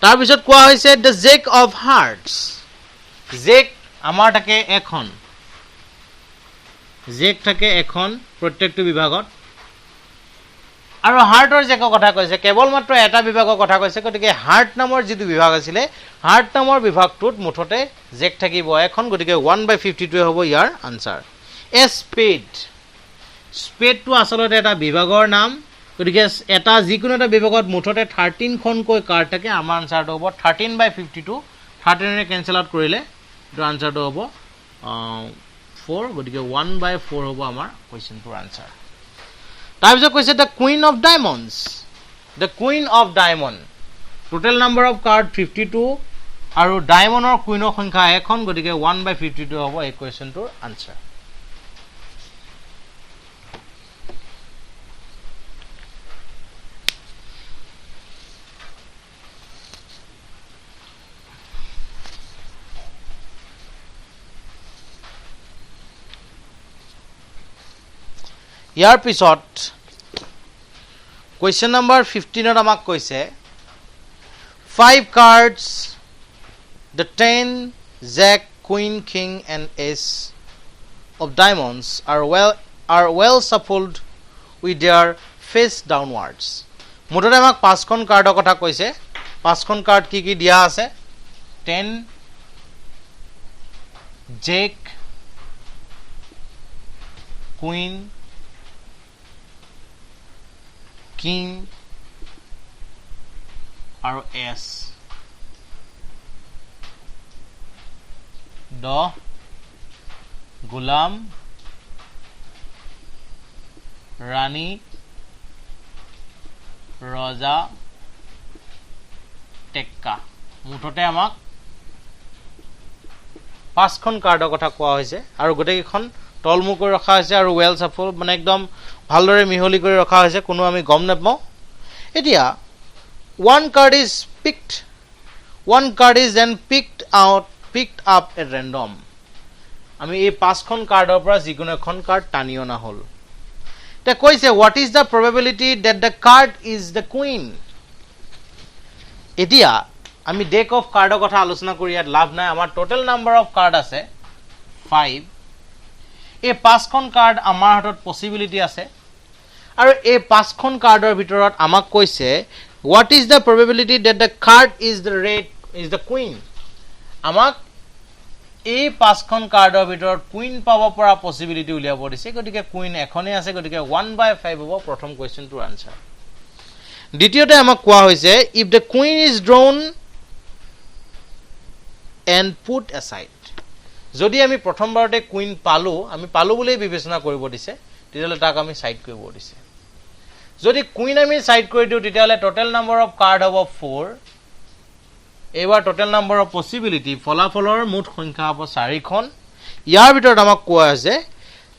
তাৰ পিছত কোৱা হৈছে দ্য জেক অফ হাৰ্টস জেক আমাৰ থাকে এখন জেক থাকে এখন প্ৰত্যেকটো বিভাগত আৰু হাৰ্টৰ জেকৰ কথা কৈছে কেৱল মাত্ৰ এটা বিভাগৰ কথা কৈছে গতিকে হাৰ্ট নামৰ যেটো বিভাগ আছিল হাৰ্ট নামৰ বিভাগটোত মুঠতে জেক থাকিব এখন গতিকে 1/52 হ'ব ইয়াৰ আনসাৰ এ স্পেডটো আসলতে এটা বিভাগৰ নাম গতিকে এটা যিকোনো এটা বিভাগত মুঠতে 13খনকৈ কাৰ্ড থাকে আমাৰ আনসাৰটো হ'ব 13/52 13 ৰে ক্যান্সেল আউট কৰিলে তো আনসাৰটো হ'ব 4 গতিকে 1/4 হ'ব আমাৰ কোৱেশ্চনটোৰ আনসাৰ তাৰপিছত কৈছে the queen of diamond total number of card 52 আৰু ডায়মণ্ডৰ কুইনৰ সংখ্যা এখন গতিকে 1/52 হ'ব এই কোৱেশ্চনটোৰ আনসাৰ ইয়াৰ পিছত কোৱেশ্চন নম্বৰ 15 ত আমাক কৈছে 5 cards the 10 jack queen king and ace of diamonds are well shuffled with their face downwards মুঠতে আমাক 5খন কাৰ্ডৰ কথা কৈছে 5খন কাৰ্ড কি কি দিয়া আছে 10 jack queen king আৰু ace the গুলাম ৰাণী ৰজা টেক্কা মুঠতে আমাক 5খন কাৰ্ডৰ কথা কোৱা হৈছে আৰু গোটেইখন তলমু কৰি ৰখা হৈছে আৰু ওয়েল সাফল মানে একদম ভালদৰে মিহলি কৰি ৰখা হৈছে কোনো আমি গম নাপাওঁ এতিয়া one card is then picked up at random আমি এই 5খন কাৰ্ডৰ পৰা যিকোনো এখন কাৰ্ড টানি অনা হল তে কৈছে what is the probability that the card is the queen এতিয়া আমি deck of কাৰ্ডৰ কথা আলোচনা কৰি ইয়াত লাভ নাই আমাৰ টোটাল নাম্বাৰ অফ কাৰ্ড আছে 5 এই 5খন কাৰ্ড আমাৰ হাতত পসিবিলিটি আছে আৰু এই 5খন কাৰ্ডৰ ভিতৰত আমাক কৈছে what is the probability that the card is the queen আমাক এই 5খন কাৰ্ডৰ ভিতৰত কুইন পাব পৰা পসিবিলিটি উলিয়াব দিছে গতিকে কুইন এখনেই আছে গতিকে 1/5 হ'ব প্ৰথম কোৱেশ্চনটোৰ আনসাৰ দ্বিতীয়তে আমাক কোৱা হৈছে if the queen is drawn and put aside যদি আমি প্ৰথমবাৰতে কুইন পালো আমি পালো বুলি বিবেচনা কৰিব দিছে তেতিয়ালে তাক আমি সাইড কৰিব দিছে যদি কুইন আমি সাইড কৰি দিও তেতিয়ালে টোটাল নাম্বাৰ অফ কাৰ্ড হ'ব 4 এবাৰ টোটাল নাম্বাৰ অফ পসিবিলিটি ফলাফলৰ মুঠ সংখ্যা হ'ব 4 খন ইয়াৰ ভিতৰত আমাক কোৱা আছে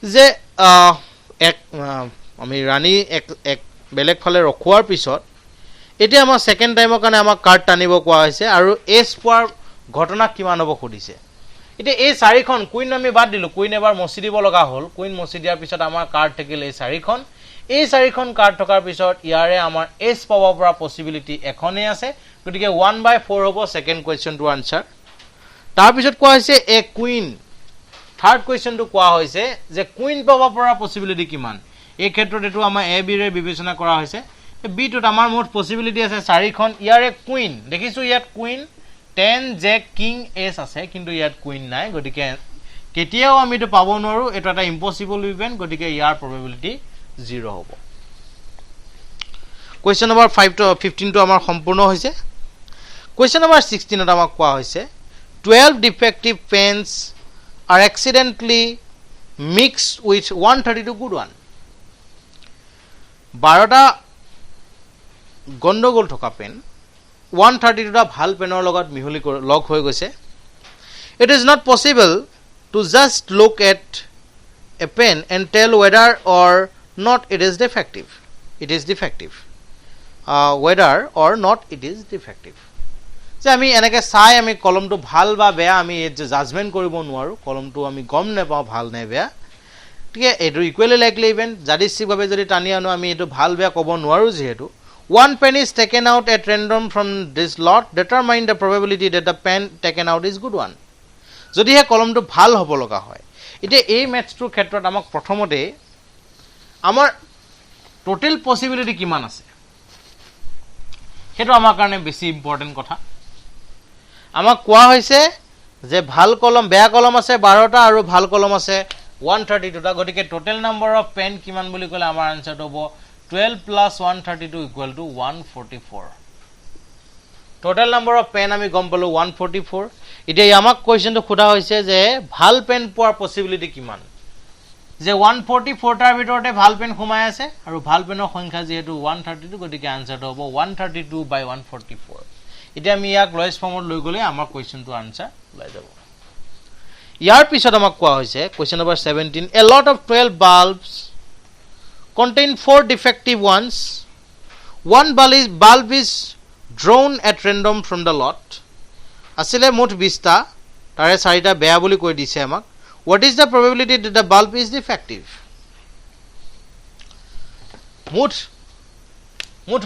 যে এক আমি ৰাণী এক বেলেগ ফালে ৰখোৱাৰ পিছত এতিয়া আমাৰ সেকেন্ড টাইমৰ কাৰণে আমাক কাৰ্ড টানিব কোৱা হৈছে আৰু এস পোৱাৰ ঘটনা কিমান হ'ব খুদিছে এতিয়া এই 4 খন কুইন আমি বাদ দিলো কুইন এবাৰ মচি দিব লগা হ'ল কুইন মচি দিয়াৰ পিছত আমাৰ কাৰ্ড থাকিল এই 4 খন এই 4 খন কাৰ্ড থকাৰ পিছত ইয়াৰে আমাৰ এস পাব পৰা পসিবিলিটি এখনে আছে গতিকে 1/4 হ'ব সেকেন্ড কোৱেশ্চনটো আনসাৰ তাৰ পিছত কোৱা হৈছে এ কুইন থাৰ্ড কোৱেশ্চনটো কোৱা হৈছে যে কুইন পাব পৰা পসিবিলিটি কিমান এই ক্ষেত্ৰত এটো আমাৰ এ বি ৰে বিবেচনা কৰা হৈছে বি টুত আমাৰ মুঠ পসিবিলিটি আছে 4 খন ইয়াৰে কুইন দেখিছো ইয়াত কুইন 10 জেক কিং এস আছে কিন্তু ইয়াত কুইন নাই গতিকে কেতিয়াও আমি এটো পাব নোৱাৰো এটা এটা ইম্পসিবল ইভেন্ট গতিকে ইয়াৰ প্ৰবাবিলিটি 0 হ'ব কোৱেশ্চন নম্বৰ 5 to 15 টো আমাৰ সম্পূৰ্ণ হৈছে কোৱেশ্চন নম্বৰ 16 ত আমাক কোৱা হৈছে 12 defective pens are accidentally mixed with 132 good one 12টা গণ্ডগোল থকা পেন 132টা ভাল পেনৰ লগত মিহলি লগ হৈ গৈছে it is not possible to just look at a pen and tell whether or not it is defective whether or not it is defective যে আমি এনেকে চাই আমি কলমটো ভাল বা বেয়া আমি জাজমেন্ট কৰিব নোৱাৰো কলমটো আমি গম নেপাও ভাল নে বেয়া ঠিক আছে এটো ইকুৱেলি লাইকলি ইভেন্ট যাদিসিক ভাবে যদি টানি আনো আমি এটো ভাল বেয়া ক'ব নোৱাৰো যেহেতু one pen is taken out at random from this lot determine the probability that the pen taken out is good one যদি হে কলমটো ভাল হ'ব লগা হয় ইতে এই ম্যাথছটোৰ ক্ষেত্ৰত আমাক প্ৰথমতে আমাৰ টোটাল পসিবিলিটি কিমান আছে হেতু আমাৰ কাৰণে বেছি ইম্পৰ্টেন্ট কথা আমাক কোৱা হৈছে যে ভাল কলম বেয়া কলম আছে 12টা আৰু ভাল কলম আছে 132টা গতিকে টোটাল নাম্বাৰ অফ পেন কিমান বুলি কলে আমাৰ আনসাৰ হ'ব 12 plus 132 equal to 144 total number of pen আমি গম পালো 144 এতিয়া আমাক কোৱেশ্চনটো খুদা হৈছে যে ভাল পেন পোৱাৰ পসিবিলিটি কিমান যে 144 টাৰ ভিতৰতে ভাল পেন সোমাই আছে আৰু ভাল পেনৰ সংখ্যা যেহেতু 132 গতিকে আনসাৰটো হ'ব 132/144 এতিয়া আমি ইয়াক লয়েষ্ট ফৰ্মত লৈ গলে আমাৰ কোৱেশ্চনটো আনসাৰ ওলাই যাব ইয়াৰ পিছত আমাক কোৱা হৈছে question number 17 a lot of 12 bulbs contain 4 defective ones one bulb is drawn at random from the lot asile mot 20টা tare 4টা বেয়া বুলি কৈ দিছে আমাক what is the probability that the bulb is defective mot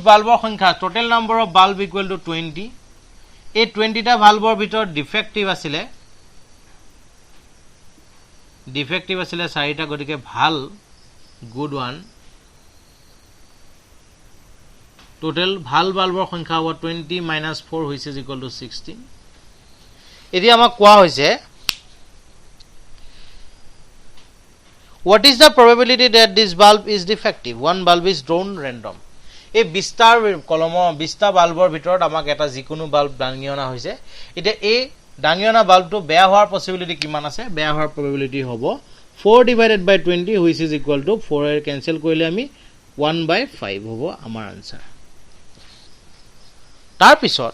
bulbor সংখ্যা total number of bulb equal to 20 এই 20টা বাল্বৰ ভিতৰত defective আছিল 4টা গতিকে ভাল গুড ওয়ান টোটাল ভাল বাল্বৰ সংখ্যা হ'ব 20 - 4 হৈছে ইকুৱেল টু 16 এতিয়া আমাক কোৱা হৈছে what is the probability that this bulb is defective one bulb is drawn random এই 20টাৰ কলম 20টা বাল্বৰ ভিতৰত আমাক এটা যিকোনো বাল্ব ডাঙিয়না হৈছে এটা এই ডাঙিয়না বাল্বটো বেয়া হোৱাৰ পসিবিলিটি কিমান আছে বেয়া হোৱাৰ probability হ'ব 4/20 which is equal to 4 এর ক্যান্সেল কৰিলে আমি 1/5 হ'ব আমাৰ আনসাৰ তাৰ পিছত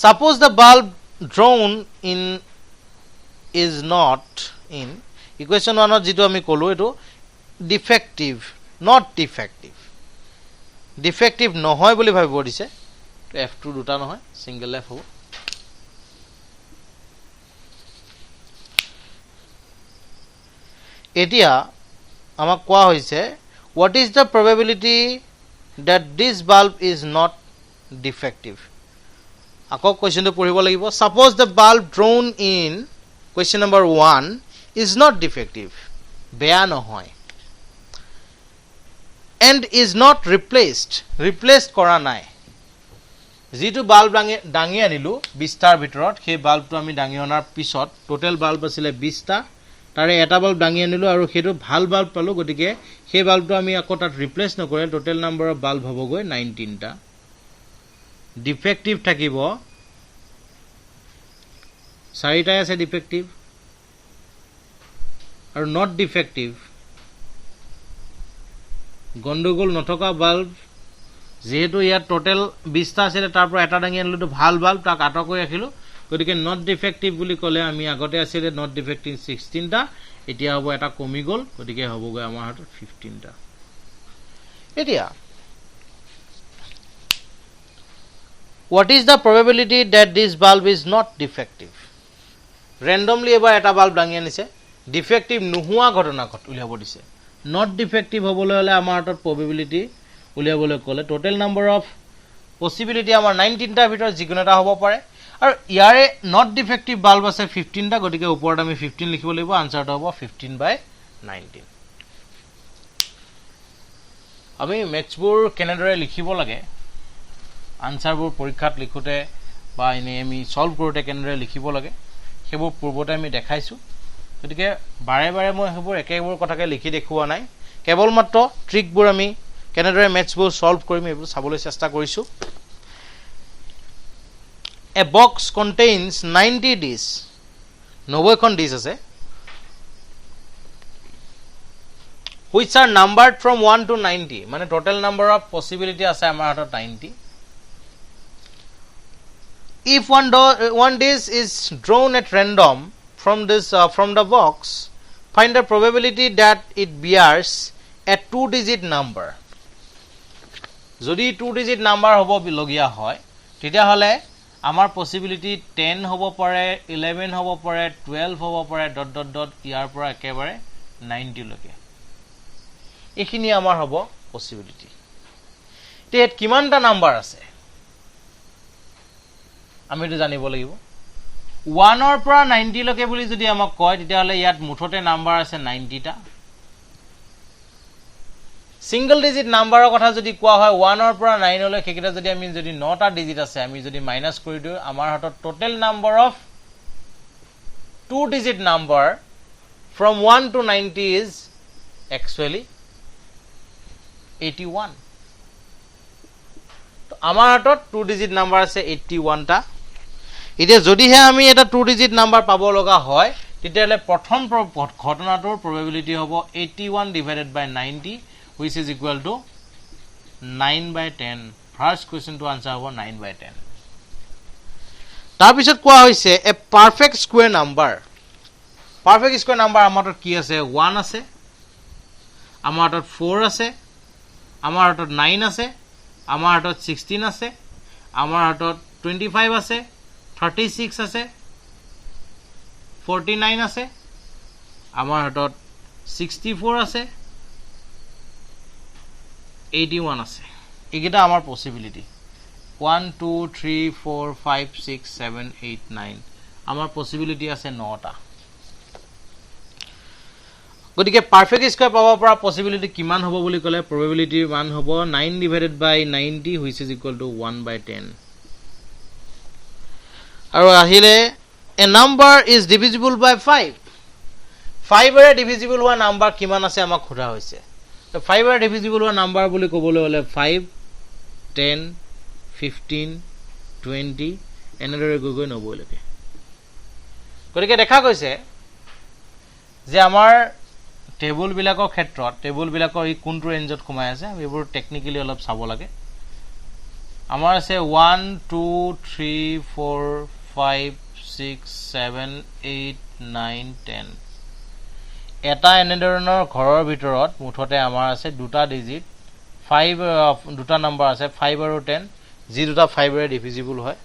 suppose the bulb drawn in is not in equation 1 যেটো আমি কলো এটো defective not defective নহয় বুলি ভাবিব দিছে f2 দুটা নহয় সিঙ্গেল f হ'ব এতিয়া আমাক কোৱা হৈছে what is the probability that this bulb is not defective আকৌ কোৱেশ্চনটো পঢ়িব লাগিব suppose the bulb drawn in question number 1 is not defective বেয়া নহয় and is not replaced কৰা নাই যেটো বাল্ব ডাঙি আনিলো 20টাৰ ভিতৰত সেই বাল্বটো আমি ডাঙি অনাৰ পিছত টোটাল বাল্ব আছিল 20টা তাৰে এটা বাল্ব ডাঙি আনিলো আৰু হেতু ভাল বাল্ব পালো গতিকে সেই বাল্বটো আমি আকৌ তাত ৰিপ্লেস নকৰে টোটাল নাম্বাৰ অফ বাল্ব হ'বগৈ 19টা ডিফেক্টিভ থাকিব 4টা আছে ডিফেক্টিভ আৰু নট ডিফেক্টিভ গণ্ডগোল নথকা বাল্ব যেহেতু ইয়াত টোটাল 20টা আছিল তাৰ পৰা এটা দাঙি আনিলো ভাল বাল্ব তাক আটক কৰি ৰাখিলো গতিকে নট ডিফেক্টিভ বুলি ক'লে আমি আগতে আছিল নট ডিফেক্টিভ 16টা এতিয়া হ'ব এটা কমি গ'ল গতিকে হ'বগৈ আমাৰ হাতত 15টা এতিয়া what is the probability that this bulb is not defective randomly এবাৰ এটা বাল্ব দাঙি আনিছে ডিফেক্টিভ নোহোৱা ঘটনা উলিয়াব দিছে not defective হ'বলৈ হলে আমাৰ হাতত probability উলিয়াবলৈ ক'লে টোটাল নাম্বাৰ অফ পসিবিলিটি আমাৰ 19টা ভিতৰত যিকোনো এটা হ'ব পাৰে আৰু ইয়াৰে not defective বাল্ব আছে 15টা গতিকে ওপৰত আমি 15 লিখিব লাগিব আনসাৰটো হ'ব 15/19 আমি মেথছবোৰ কেনেদৰে লিখিব লাগে আনসাৰবোৰ পৰীক্ষাত লিখোতে বা এনে আমি সলভ কৰোতে কেনেদৰে লিখিব লাগে সেইবোৰ পূৰ্বতে আমি দেখাইছো গতিকে বাৰে বাৰে মই সেইবোৰ একেবোৰ কথাকে লিখি দেখুৱা নাই কেৱল মাত্ৰ ট্ৰিকবোৰ আমি কেনেদৰে মেথছবোৰ সলভ কৰিম এইবোৰ চাবলৈ চেষ্টা কৰিছো A box contains 90 discs 90খন dish আছে which are numbered from 1 to 90 মানে total number of possibility আছে আমাৰ হাতত 90 if one disk is drawn at random from the box find the probability that it bears a 2-digit number যদি 2-digit number হ'ব লগিয়া হয় তেতিয়া হলে আমাৰ পসিবিলিটি 10 হ'ব পাৰে 11 হ'ব পাৰে 12 হ'ব পাৰে ... ইয়াৰ পৰা একেবাৰে 90 লৈকে এখিনি আমাৰ হ'ব পসিবিলিটি তেত কিমানটা নাম্বাৰ আছে আমি এটো জানিব লাগিব 1 ৰ পৰা 90 লৈকে বুলি যদি আমাক কয় তেতিয়া হলে ইয়াত মুঠতে নাম্বাৰ আছে 90টা সিঙ্গল ডিজিট নাম্বাৰৰ কথা যদি কোৱা হয় 1 ৰ পৰা 9 লৈ হেকিটা যদি আমি যদি 9টা ডিজিট আছে আমি যদি মাইনাস কৰি দিও আমাৰ হাতত total number of 2 digit number from 1 to 90 is actually 81 তো আমাৰ হাতত 2 digit number আছে 81 টা এতিয়া যদিহে আমি এটা 2 digit number পাব লগা হয় তেতিয়ালে প্ৰথম ঘটনাটোৰ probability হ'ব 81 divided by 90 which is equal to 9/10 first question to answer হ'ব 9/10 তাৰ পিছত কোৱা হৈছে a perfect square number আমাৰ হাতত কি আছে 1 আছে আমাৰ হাতত 4 আছে আমাৰ হাতত 9 আছে আমাৰ হাতত 16 আছে আমাৰ হাতত 25 আছে 36 আছে 49 আছে আমাৰ হাতত 64 আছে 81 আছে এগিটা আমাৰ পসিবিলিটি 1 2 3 4 5 6 7 8 9 আমাৰ পসিবিলিটি আছে 9টা গতিকে পাৰফেক্ট স্কয়াৰ পাব পৰা পসিবিলিটি কিমান হ'ব বুলি কলে probability মান হ'ব 9 divided by 90 which is equal to 1/10 আৰু আহিলে a number is divisible by 5 5 array divisible হোৱা নাম্বাৰ কিমান আছে আমাক খোজা হৈছে তো 5 এৰে divisible হোৱা নাম্বাৰ বুলি ক'বলৈ হলে 5 10 15 20 এনেদৰে গৈ 90 লৈকে গতিকে দেখা গৈছে যে আমাৰ টেবুল বিলাকৰ ক্ষেত্ৰত টেবুল বিলাকৰ ই কোনটো ৰেঞ্জত কমাই আছে আমি এবোৰ টেকনিক্যালি অলপ চাব লাগে আমাৰ আছে 1 2 3 4 5 6 7 8 9 10 এটা এনেধৰণৰ ঘৰৰ ভিতৰত মুঠতে আমাৰ আছে দুটা ডিজিট 5 দুটা নাম্বাৰ আছে 5 আৰু 10 যি দুটা 5 এৰে ডিভিজিবল হয়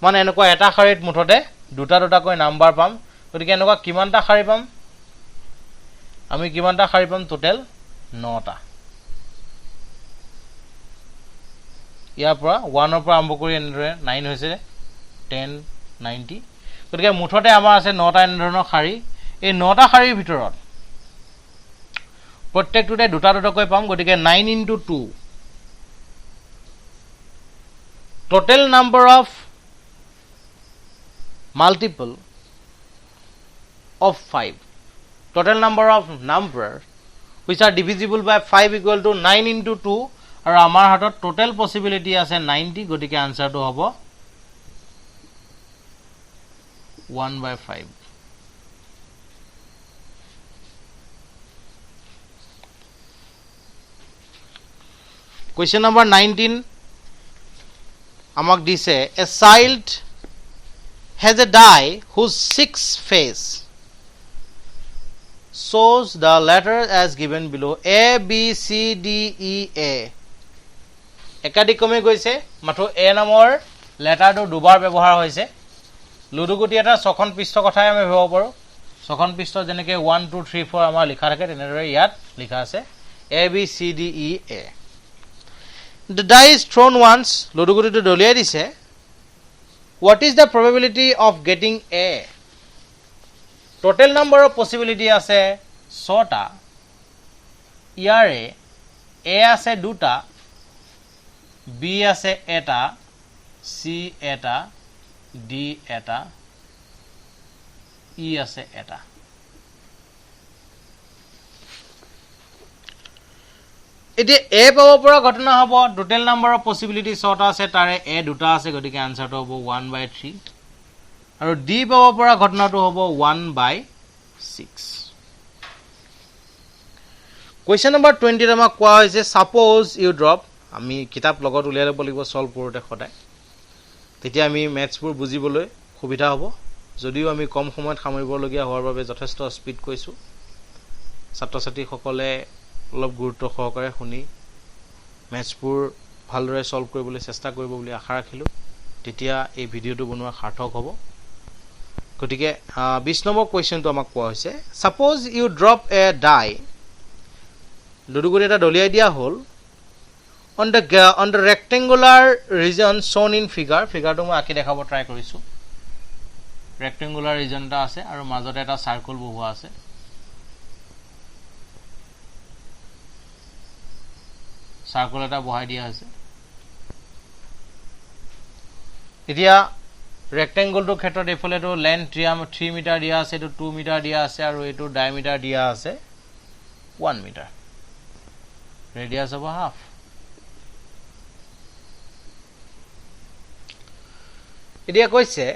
মানে এনেকুৱা এটা শাৰীত মুঠতে দুটা কৈ নাম্বাৰ পাম গতিকে এনেকুৱা কিমানটা শাৰী পাম আমি কিমানটা শাৰী পাম টোটাল 9টা ইয়াৰ পৰা 1 ৰ পৰা আৰম্ভ কৰি এনেদৰে 9 হৈছে 10 90 গতিকে মুঠতে আমাৰ আছে 9টা এনেধৰণৰ শাৰী এই 9টা শাৰীৰ ভিতৰত প্ৰত্যেকটোতে দুটা কৈ পাম গতিকে 9 into 2 total number of multiple of 5 total number of number which are divisible by 5 equal to 9 into 2 আৰু আমাৰ হাতত total possibility আছে 90 গতিকে আনসাৰটো হ'ব 1/5 Question number 19 amak dise a child has a die whose 6 face shows the letters as given below A B C D E A একাধিক্ৰমে গৈছে মাত্ৰ এ নামৰ লেটাৰটো দুবাৰ ব্যৱহাৰ হৈছে লুডুগুটি এটা ছখন পৃষ্ঠ কথাই আমি ভাবিব পাৰো ছখন পৃষ্ঠ যেনেকৈ 1 2 3 4 আমাৰ লিখা থাকে তেনেদৰে ইয়াত লিখা আছে A B C D E A The die is thrown once লুডুগুটিটো দলিয়াই দিছে What is the probability of getting A Total number of possibility আছে 6টা ইয়াৰে A আছে 2টা B আছে এটা C এটা D এটা E আছে এটা এটি A পাব পৰা ঘটনা হ'ব টোটাল নাম্বাৰ অফ পসিবিলিটি 6টা আছে তাৰে A 2টা আছে গতিকে আনসাৰটো হ'ব 1/3 আৰু D পাব পৰা ঘটনাটো হ'ব 1/6 Question number 20 আমাক কোৱা হৈছে suppose you drop আমি কিতাপ লগত উলিয়াই ল'ব লাগিব সলভ কৰোতে খদাই তেতিয়া আমি ম্যাথছবোৰ বুজিবলৈ সুবিধা হ'ব যদিও আমি কম সময়ত সামৰিবলগীয়া হোৱাৰ বাবে যথেষ্ট স্পিড কৈছো ছাত্ৰ ছাত্ৰী সকলে অলপ গুৰুত্ব সহকাৰে শুনি ম্যাথছবোৰ ভালদৰে সলভ কৰিবলৈ চেষ্টা কৰিব বুলি আশা ৰাখিলো তেতিয়া এই ভিডিওটো বনোৱা সাৰ্থক হ'ব গতিকে 20 নম্বৰ কোৱেশ্চনটো আমাক কোৱা হৈছে suppose you drop a die লুডুগুটি এটা দলিয়াই দিয়া হ'ল on the rectangular region shown in figure টো মই আকি দেখাব ট্ৰাই কৰিছো rectangular region টা আছে আৰু মাজতে এটা সাৰ্কেল বহুৱা আছে সাৰ্কেল এটা বহাই দিয়া আছে এতিয়া rectangle ক্ষেত্ৰত এফালেটো লেন্থ 3 মিটাৰ দিয়া আছে এটো 2 মিটাৰ দিয়া আছে আৰু এটো ডায়ামিটাৰ দিয়া আছে 1 মিটাৰ radius of half এতিয়া কৈছে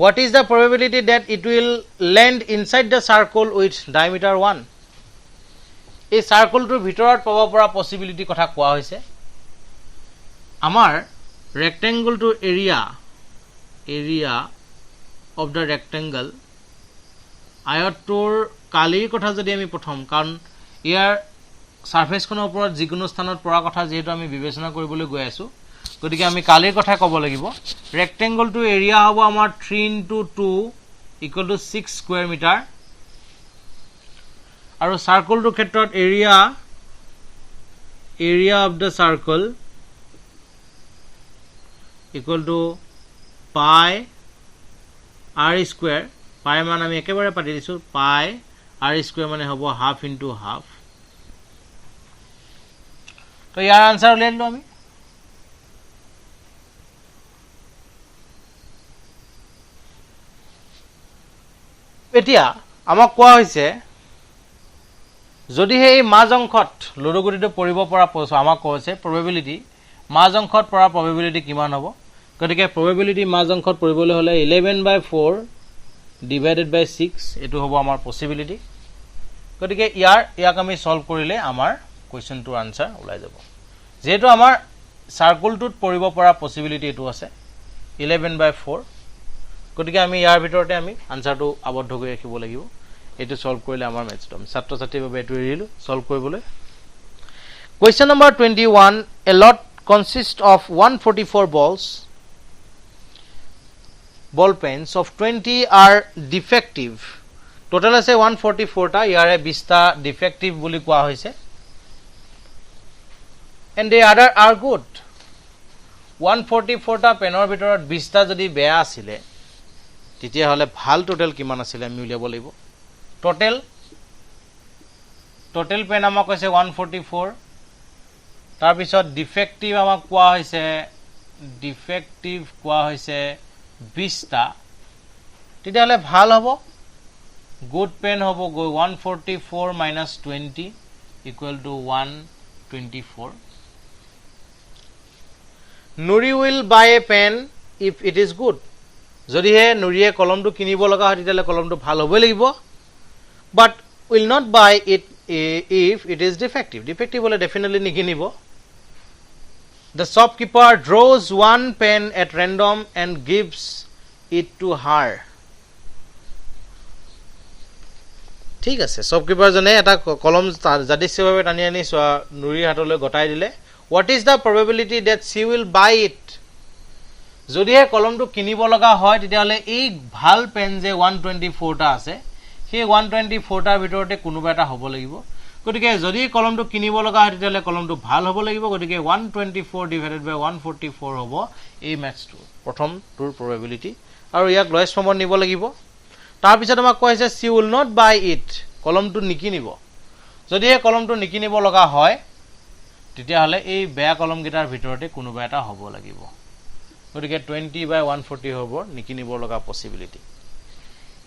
what is the probability that it will land inside the circle with diameter 1 এই সাৰ্কেলটোৰ ভিতৰত পাব পৰা পসিবিলিটি কথা কোৱা হৈছে আমাৰ rectangle area of the rectangle আয়তটোৰ কালিৰ কথা যদি আমি প্ৰথম কাৰণ ইয়াৰ সাৰফেসখনৰ ওপৰত যিকোনো স্থানত পৰা কথা যেহেতু আমি বিবেচনা কৰিবলৈ গৈ আছো গতিকে আমি কালিৰ কথা ক'ব লাগিব rectangle to area হ'ব আমাৰ 3 into 2 equal to 6 square meter আৰু সাৰ্কেল টো ক্ষেত্ৰত area of the circle equal to pi r square pi মান আমি একেবাৰে পাতি দিছো pi r square মানে হ'ব half into half তো ইয়াৰ আনসাৰ উলিয়াই লও আমি এতিয়া আমাক কোৱা হৈছে যদি এই মাজ অংশত লুডুগুটিটো পৰিব পৰা আমাক কৈছে probability মাজ অংশত পৰা probability কিমান হ'ব গতিকে probability মাজ অংশত পৰিবলৈ হলে 11/4 divided by 6 এটো হ'ব আমাৰ possibility গতিকে ইয়াক আমি সলভ কৰিলে আমাৰ কোৱেশ্চনটোৰ আনসাৰ ওলাই যাব যেহেতু আমাৰ সাৰ্কেলটোত পৰিব পৰা possibility এটো আছে 11/4 গতিকে আমি ইয়াৰ ভিতৰতে আমি আনসাৰটো আবদ্ধ কৰি ৰাখিব লাগিব এটো সলভ কৰিলে আমাৰ ম্যাথছটো আমি ছাত্ৰ ছাত্ৰীৰ বাবে এটো এৰিলো সলভ কৰিবলৈ Question number 21 a lot consists of 144 ball pens of 20 are defective total আছে 144 টা ইয়াৰে 20 টা defective বুলি কোৱা হৈছে and the other are good 144 টা পেনৰ ভিতৰত 20 টা যদি বেয়া আছিল তেতিয়া হলে ভাল টোটাল কিমান আছিল আমি উলিয়াব লাগিব টোটাল পেন আমাক কৈছে 144 তাৰ পিছত ডিফেক্টিভ আমাক কোৱা হৈছে 20 টা তেতিয়া হলে ভাল হ'ব গুড পেন হ'ব 144 - 20 = 124 Nuri will buy a pen if it is good যদি হে নুৰিয়ে কলমটো কিনিব লগা হয় তেতিয়ালে কলমটো ভাল হ'ব লাগিব but will not buy it if it is defective হলে definitely নিকিনিব The shopkeeper draws one pen at random and gives it to her. ঠিক আছে, shopkeeper জনে এটা কলম যাদৃচ্ছিকভাৱে টানি আনি নুৰিৰ হাতলৈ গটাই দিলে. What is the probability that she will buy it? যদিহে কলমটো কিনিব লগা হয় তেতিয়াহ'লে এই ভাল পেন যে 124টা আছে সেই 124টাৰ ভিতৰতে কোনোবা এটা হ'ব লাগিব. গতিকে যদি কলমটো কিনিব লগা হয় তেতিয়াহ'লে কলমটো ভাল হ'ব লাগিব. গতিকে 124 ডিভাইডেড বাই 144 হ'ব এই মেথছটো প্ৰথমটোৰ probability. আৰু ইয়াক লয়েষ্ট ফৰ্মত নিব লাগিব. তাৰপিছত আমাক কৈছে she will not buy it, কলমটো নিকিনিব. যদিহে কলমটো নিকিনিব লগা হয় তেতিয়াহ'লে এই বেয়া কলমকেইটাৰ ভিতৰতে কোনোবা এটা হ'ব লাগিব. গতিকে 20/140 হ'ব নিকিনিব লগা পচিবিলিটি.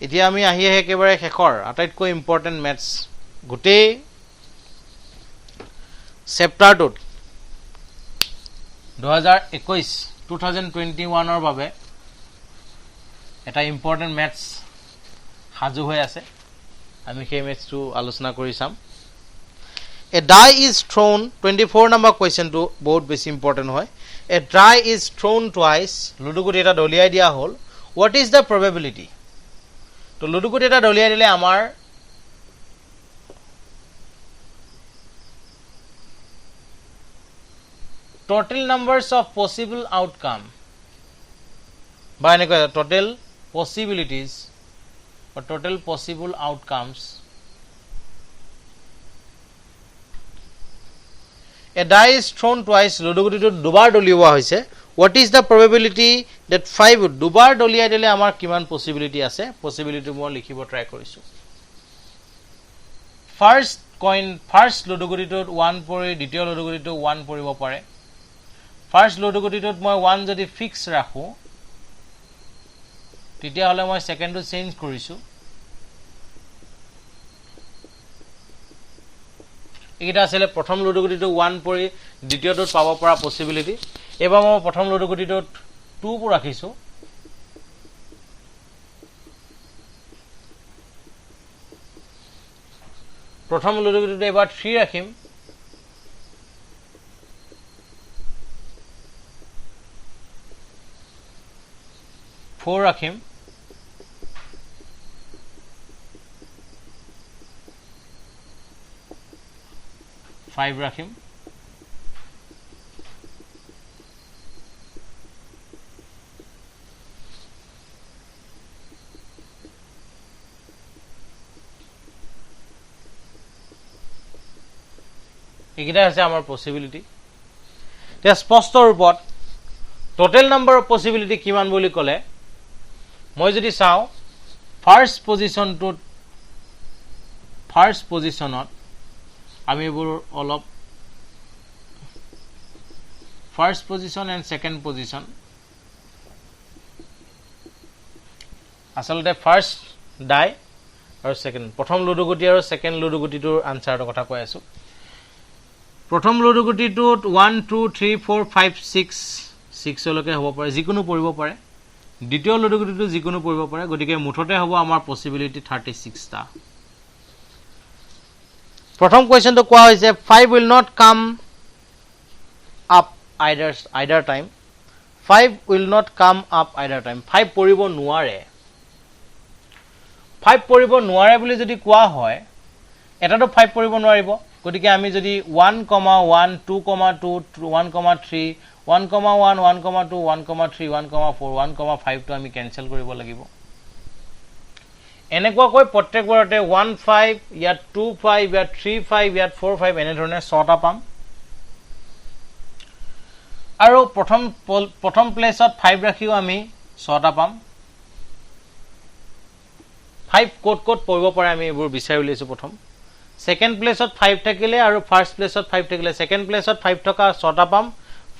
এতিয়া আমি আহি একেবাৰে শেষৰ আটাইতকৈ ইম্পৰ্টেণ্ট মেথছ গোটেই চেপ্টাৰটোত 2021ৰ বাবে এটা ইম্পৰ্টেণ্ট মেথছ সাজু হৈ আছে. আমি সেই মেথছটো আলোচনা কৰি চাম. A die is thrown, 24 number কুৱেশ্যনটো বহুত বেছি ইম্পৰ্টেণ্ট হয়. A die is thrown twice, লুডুগুটি এটা দলিয়াই দিয়া হ'ল. What is the probability? তো লুডুগুটি এটা দলিয়াই দিলে আমাৰ total numbers of possible outcome বা এনেকৈ total possibilities or total possible outcomes. A die is thrown twice, লুডুগুটিটো দুবাৰ দলিওৱা হৈছে. What is the probability that 5 দুবাৰ দলিয়াই দিলে আমাৰ কিমান পসিবিলিটি আছে? পসিবিলিটি মই লিখিব ট্ৰাই কৰিছো. ফাৰ্স্ট লুডুগুটিটোত 1 পৰি দ্বিতীয় লুডুগুটিটো 1 পৰিব পাৰে. ফাৰ্স্ট লুডুগুটিটোত মই 1 যদি ফিক্স ৰাখো তেতিয়াহ'লে মই সেকেন্ডটো চেঞ্জ কৰিছো. এইটা আছিল প্ৰথম লুডুগুটিটো 1 পৰি দ্বিতীয়টোত পাব পৰা পসিবিলিটি. এবাৰ মই প্ৰথম লুডুগুটিটোত 2 পৰ ৰাখিছো. প্ৰথম লুডুগুটিটোত এবাৰ 3 ৰাখিম. 4 ৰাখিম. 5 ৰাখিম. এইকেইটা আছে আমাৰ পসিবিলিটি. এতিয়া স্পষ্ট ৰূপত টোটাল নাম্বাৰ অফ পসিবিলিটি কিমান বুলি ক'লে মই যদি চাওঁ ফাৰ্স্ট পজিশনত আমি এবোৰ অলপ first position and second position আসলতে ফাৰ্স্ট ডাই আৰু সেকেন্ড প্ৰথম লুডুগুটি আৰু সেকেন্ড লুডুগুটিটোৰ আনসাৰৰ কথা কৈ আছো. প্ৰথম লুডুগুটিটোত 1 2 3 4 5 6 লৈকে হ'ব পাৰে, যিকোনো পৰিব পাৰে. দ্বিতীয় লুডুগুটিটো যিকোনো পৰিব পাৰে. গতিকে মুঠতে হ'ব আমাৰ পসিবিলিটি 36টা. প্ৰথম কোৱেশ্চনটো কোৱা হৈছে 5 will not come up either time. 5 will not come up either time. 5 পৰিব নোৱাৰে. 5 পৰিব নোৱাৰে বুলি যদি কোৱা হয় এটাটো 5 পৰিব নোৱাৰিব. গতিকে আমি যদি 1, 1, 2, 2, 1, 3, 1, 1, 1, 2, 1, 3, 1, 4, 1, 5 টো আমি কেনসেল কৰিব লাগিব. এনেকুৱাকৈ প্ৰত্যেকবাৰতে 1 5 ইয়াত 2 5 ইয়াত 3 5 ইয়াত 4 5 এনে ধৰণে 6টা পাম. আৰু প্ৰথম প্লেসত 5 ৰাখিও আমি 6টা পাম. 5 কোট পৰিব পাৰে আমি এবোৰ বিচাৰি উলিয়াইছো. প্ৰথম সেকেন্ড প্লেসত 5 থাকিলে আৰু ফাৰ্স্ট প্লেসত 5 থাকিলে সেকেন্ড প্লেসত 5 থকা 6টা পাম.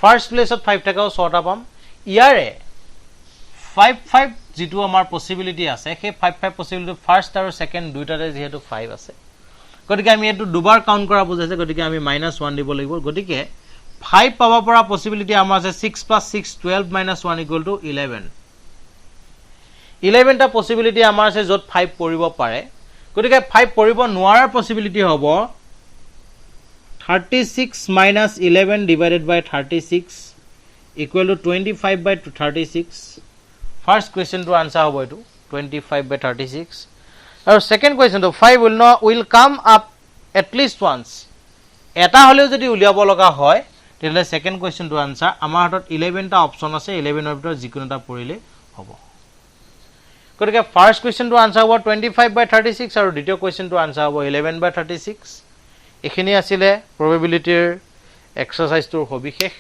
ফাৰ্স্ট প্লেসত 5 থাকাও 6টা পাম. ইয়াৰে 5 5 যেটো আমাৰ পসিবিলিটি আছে সেই 5 5 পসিবিলিটি ফাৰ্স্ট আৰু সেকেন্ড দুইটাতে যেহেতু 5 আছে গতিকে আমি এটো দুবাৰ কাউন্ট কৰা বুজাইছে. গতিকে আমি -1 দিব লাগিব. গতিকে 5 পাব পৰা পসিবিলিটি আমাৰ আছে 6 + 6 12 - 1 = 11. 11টা পসিবিলিটি আমাৰ আছে যত 5 পৰিব পাৰে. গতিকে 5 পৰিব নোৱাৰাৰ পসিবিলিটি হ'ব 36 minus 11 divided by 36 equal to 25 by 36. First question to answer hobo etu 25 by 36. Our second question to 5 will come up at least once. Eta holeo jodi uliabo loga hoy tele second question to answer amar hatot 11 ta option ase 11 or bitor jikono ta porile hobo. Kotike first question to answer hobo 25 by 36 aru ditiyo question to answer hobo 11 by 36. এখিনি আসিলে probabilityৰ exercise টোৰ হবিশেষ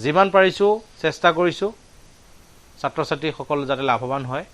যিমান পাৰিছো চেষ্টা কৰিছো ছাত্ৰ ছাত্ৰী সকল যাতে লাভৱান হয়